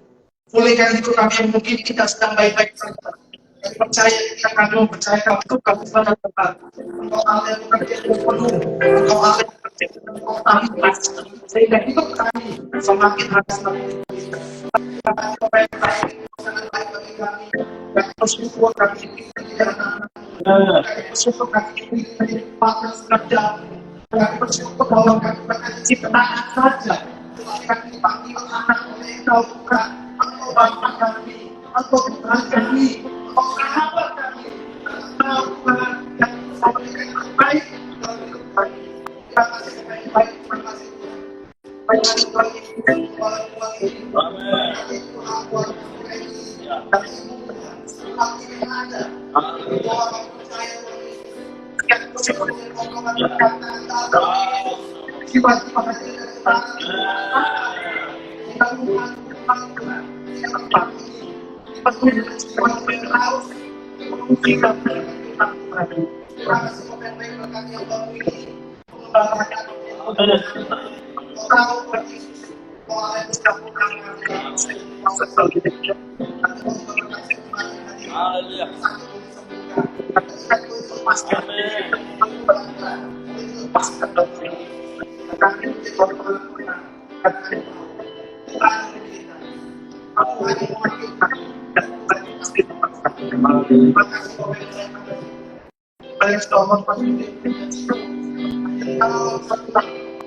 Pulihkan hidup kami yang mungkin tidak sedang baik-baik saja. Kami percaya kami mempercayakan hidup kami pada Tuhan. Engkau Allah yang bekerja dengan penuh. Engkau Allah yang bekerja dengan totalitas. Sehingga hidup kami semakin harus sangat baik bagi kami. Dan bersyukur kami tidak bersyukur kami menjadi partner kerja. Kami bersyukur bahwa kami berada ciptaan saja. Kami dipanggil anak oleh Engkau bukan. Engkau bapak kami, Engkau Tuhan kami, Engkau sahabat kami. Engkau Tuhan yang bersama dengan yang baik dalam hidup kami. Terima kasih dengan yang baik, terima kasih Tuhan. Terima kasih Tuhan ini, Tuhan ini. Tuhan Tuhan kami semua, kami yang ada. Tuhan percaya Tuhan ini. Yang bersyukur dengan Engkau berkata, tiba-tiba hasil dari Tuhan. Kita Tuhan.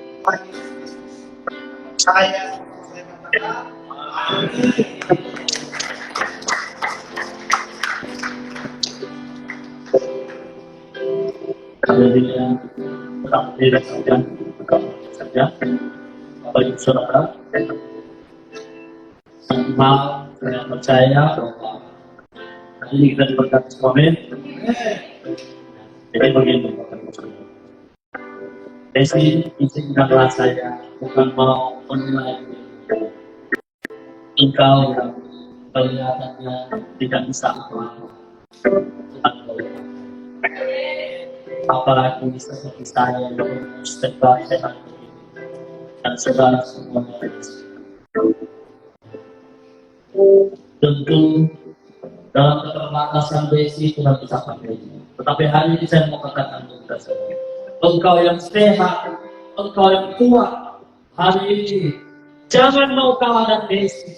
Bapak Ibu Saudara, saya percaya bahwa hari ini kita diberkati Tuhan. Jadi begini, Desi izinkanlah saya bukan mau menilai engkau yang kelihatannya tidak bisa apa-apa, apalagi seperti saya yang terbaik sehat dan segala semuanya. Tentu dalam keterbatasan Desi tidak bisa pakai ini. Tetapi hari ini saya mau katakan kepada saudara, engkau yang sehat, engkau yang kuat, hari ini jangan mau kalah dan Desi.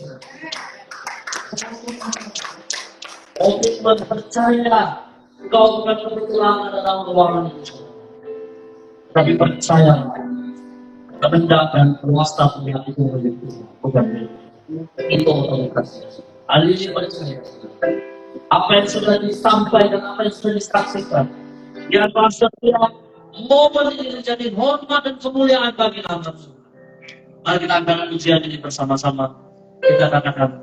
Komitmen percaya, engkau bukan kebetulan dalam ruangan itu, tapi percaya kehendak dan kuasa Tuhan itu menjadi bukan itu otoritas. Hari ini percaya apa yang sudah disampaikan, apa yang sudah disaksikan, biar setiap momen ini menjadi hormat dan kemuliaan bagi nama Tuhan. Mari kita angkat ujian ini bersama-sama. Kita katakan,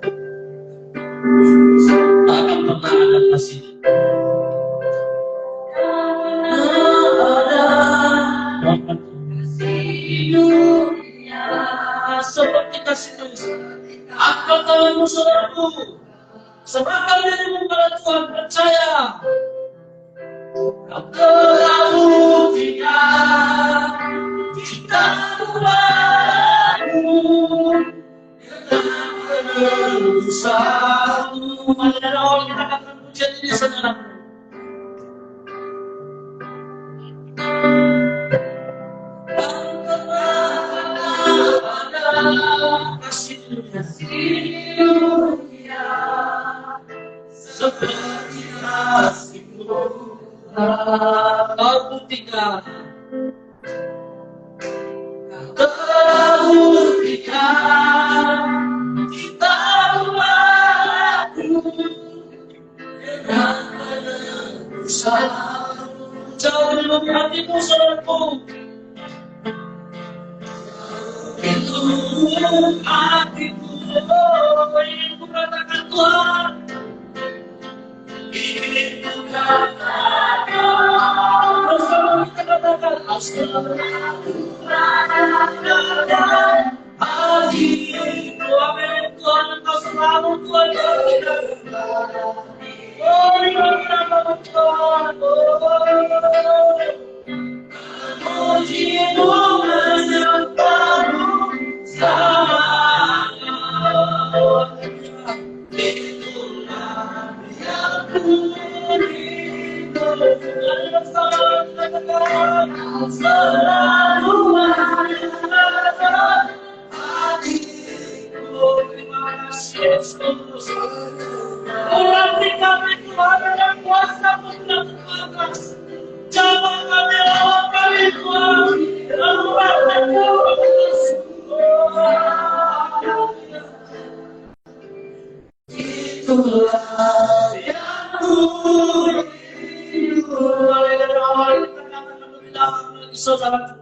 tak akan pernah ada kasih. Seperti kasih Tuhan, angkat tanganmu saudaraku, serahkan dirimu kepada Tuhan, percaya. Kau telah buktikan kita membangun dengan penebusanmu. Mari dari awal kita akan pujian ini saudaraku. Seperti kasih-Mu Kau buktikan, Kau buktikan kita mampu dengan penebusan. Jauh dalam hatimu saudaraku, itu hatiku ingin ku katakan Tuhan. Ini bukan bersama kita katakan astagfirullah. Hari Tuhan Engkau selalu Tuhan yang kita. Oh, selalu ada. Hatiku, terima kasih Yesus. Berarti kami Tuhan yang kuasa menang. Jangan kami lawan kami Tuhan. Lawan kami itulah yang ku saudara.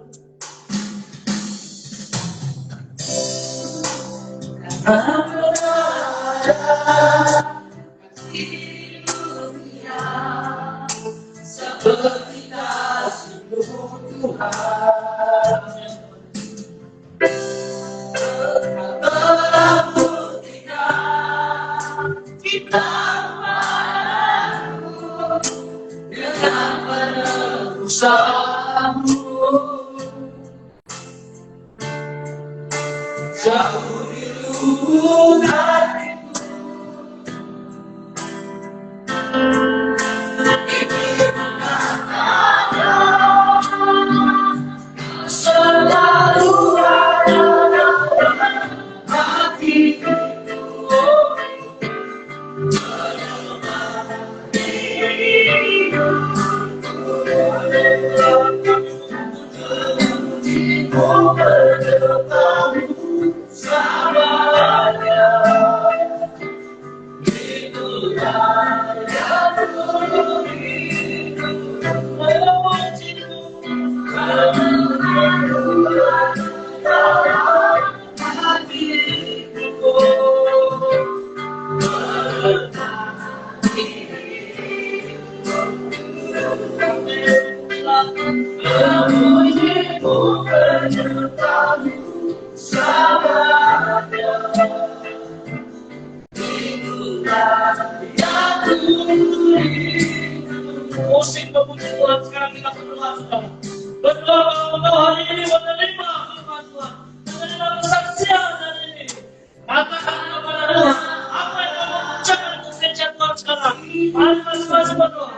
Seperti kasih Tuhan, kita dengan penebusanmu, jauh di lubuk hatiku, selalu ada hatiku. Musik memuji Tuhan sekarang kita berdoa, saudara. Berdoa bahwa hari ini menerima firman Tuhan, menerima kesaksian hari ini. Katakan kepada Tuhan apa yang kamu ucapkan untuk kebencian Tuhan sekarang. Mari masing-masing berdoa.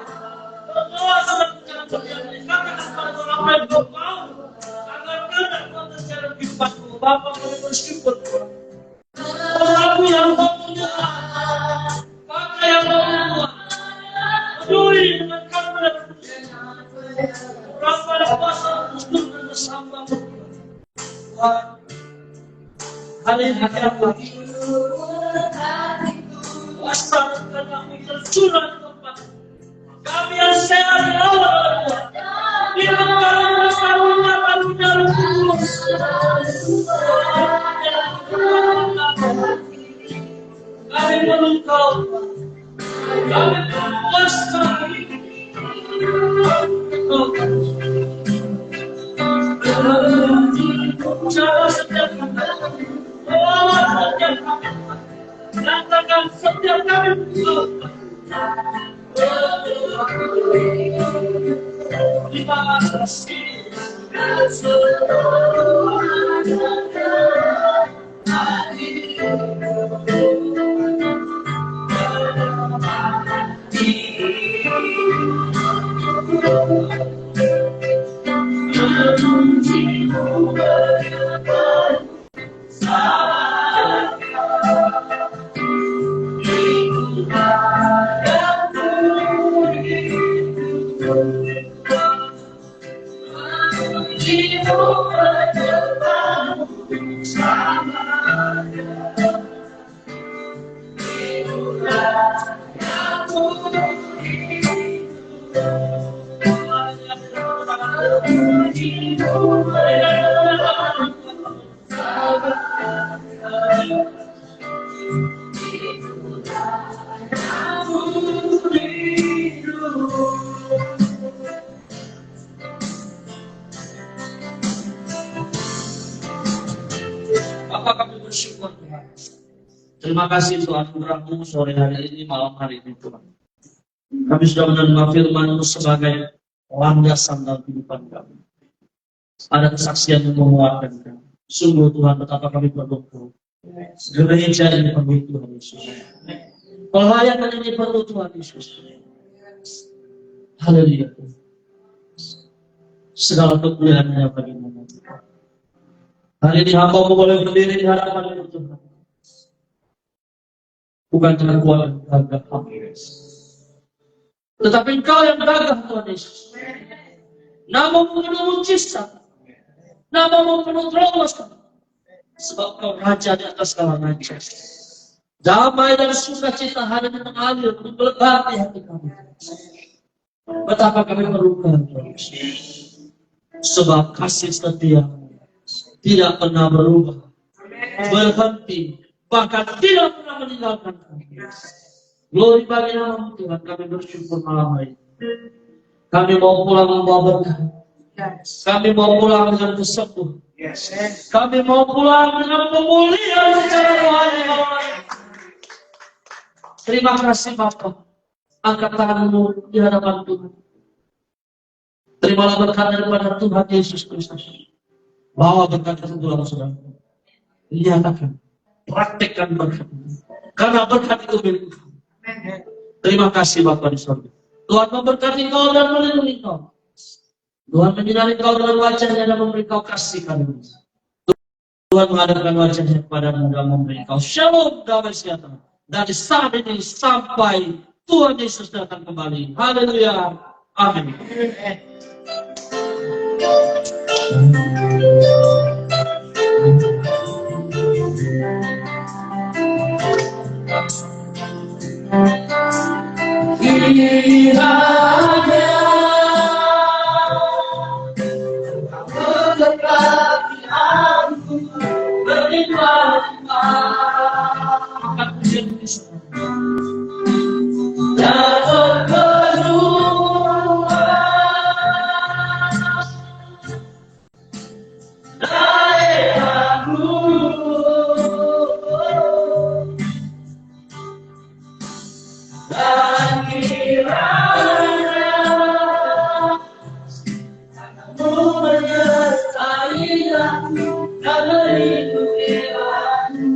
Berdoa sampai ucapan terjadi. Katakan kepada Tuhan apa yang kau mau agar kehendak Tuhan terjadi dalam kehidupanku. Bapa, kami bersyukur Tuhan. Aku yang mau menyerah, Bapa yang mau Tuhan peduli dengan kami dan orang pada kuasa untuk dan bersama Tuhan. Hari ini hatiku kuasa dan kami tercurah di tempat kami yang sehat di awal Tuhan. Biar kami bersama kami dalam kubur. Kami menungkau, kami berkuasa. Jawab setiap kami, jawab setiap kami, nyatakan setiap kami terima kasih. Terima kasih Tuhan anugerah-Mu sore hari ini, malam hari ini Tuhan. Kami sudah menerima firman-Mu sebagai landasan dalam kehidupan kami. Ada kesaksian yang menguatkan kami. Sungguh Tuhan, betapa kami berdoa. Gereja ini perlu Tuhan Yesus. Pelayanan ini perlu Tuhan Yesus. Haleluya. segala kemuliaan-Nya bagi nama Tuhan. Hari ini hamba boleh berdiri di hadapan Tuhan. Bukan dengan kuat dan gagah hamba, tetapi Engkau yang gagah, Tuhan Yesus. Namamu penuh mujizat, namamu penuh terobosan, sebab Kau Raja di atas segala raja. Damai dan sukacita hari ini mengalir, menggelegar di hati kami. Betapa kami perlukan, Tuhan Yesus. Sebab kasih setia tidak pernah berubah, berhenti, bahkan tidak pernah meninggalkan kami. Glory bagi nama Tuhan, kami bersyukur malam hari ini. Kami mau pulang membawa berkat. Kami mau pulang dengan kesembuhan. Kami mau pulang dengan pemulihan secara rohani. Terima kasih Bapa. Angkat tanganmu di hadapan Tuhan. Terimalah berkat daripada Tuhan Yesus Kristus. Bawa berkat itu dalam saudara. Nyatakan, praktekkan berkat. Karena berkat itu milik Tuhan. Terima kasih Bapa di surga. Tuhan memberkati kau dan melindungi kau. Tuhan menyinari kau dengan wajah-Nya dan memberi kau kasih karunia. Tuhan menghadapkan wajah-Nya kepadamu dan memberi kau shalom, damai sejahtera. Dari saat ini sampai Tuhan Yesus datang kembali. Haleluya. Amin. Kiranya berkati aku berlimpah-limpah dan berkeluar dari aku. Dan kiranya kamu menyertai aku dan melindungi aku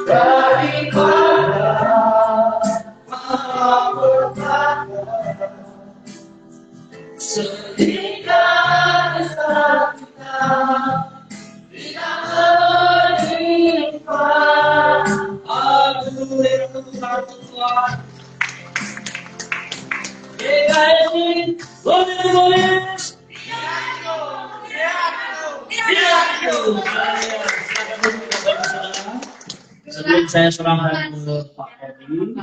daripada malapetaka sehingga kita tidak berlimpah. Haleluya Tuhan. Sebelum saya serahkan ke Pak Edi,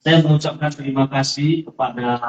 saya mengucapkan terima kasih kepada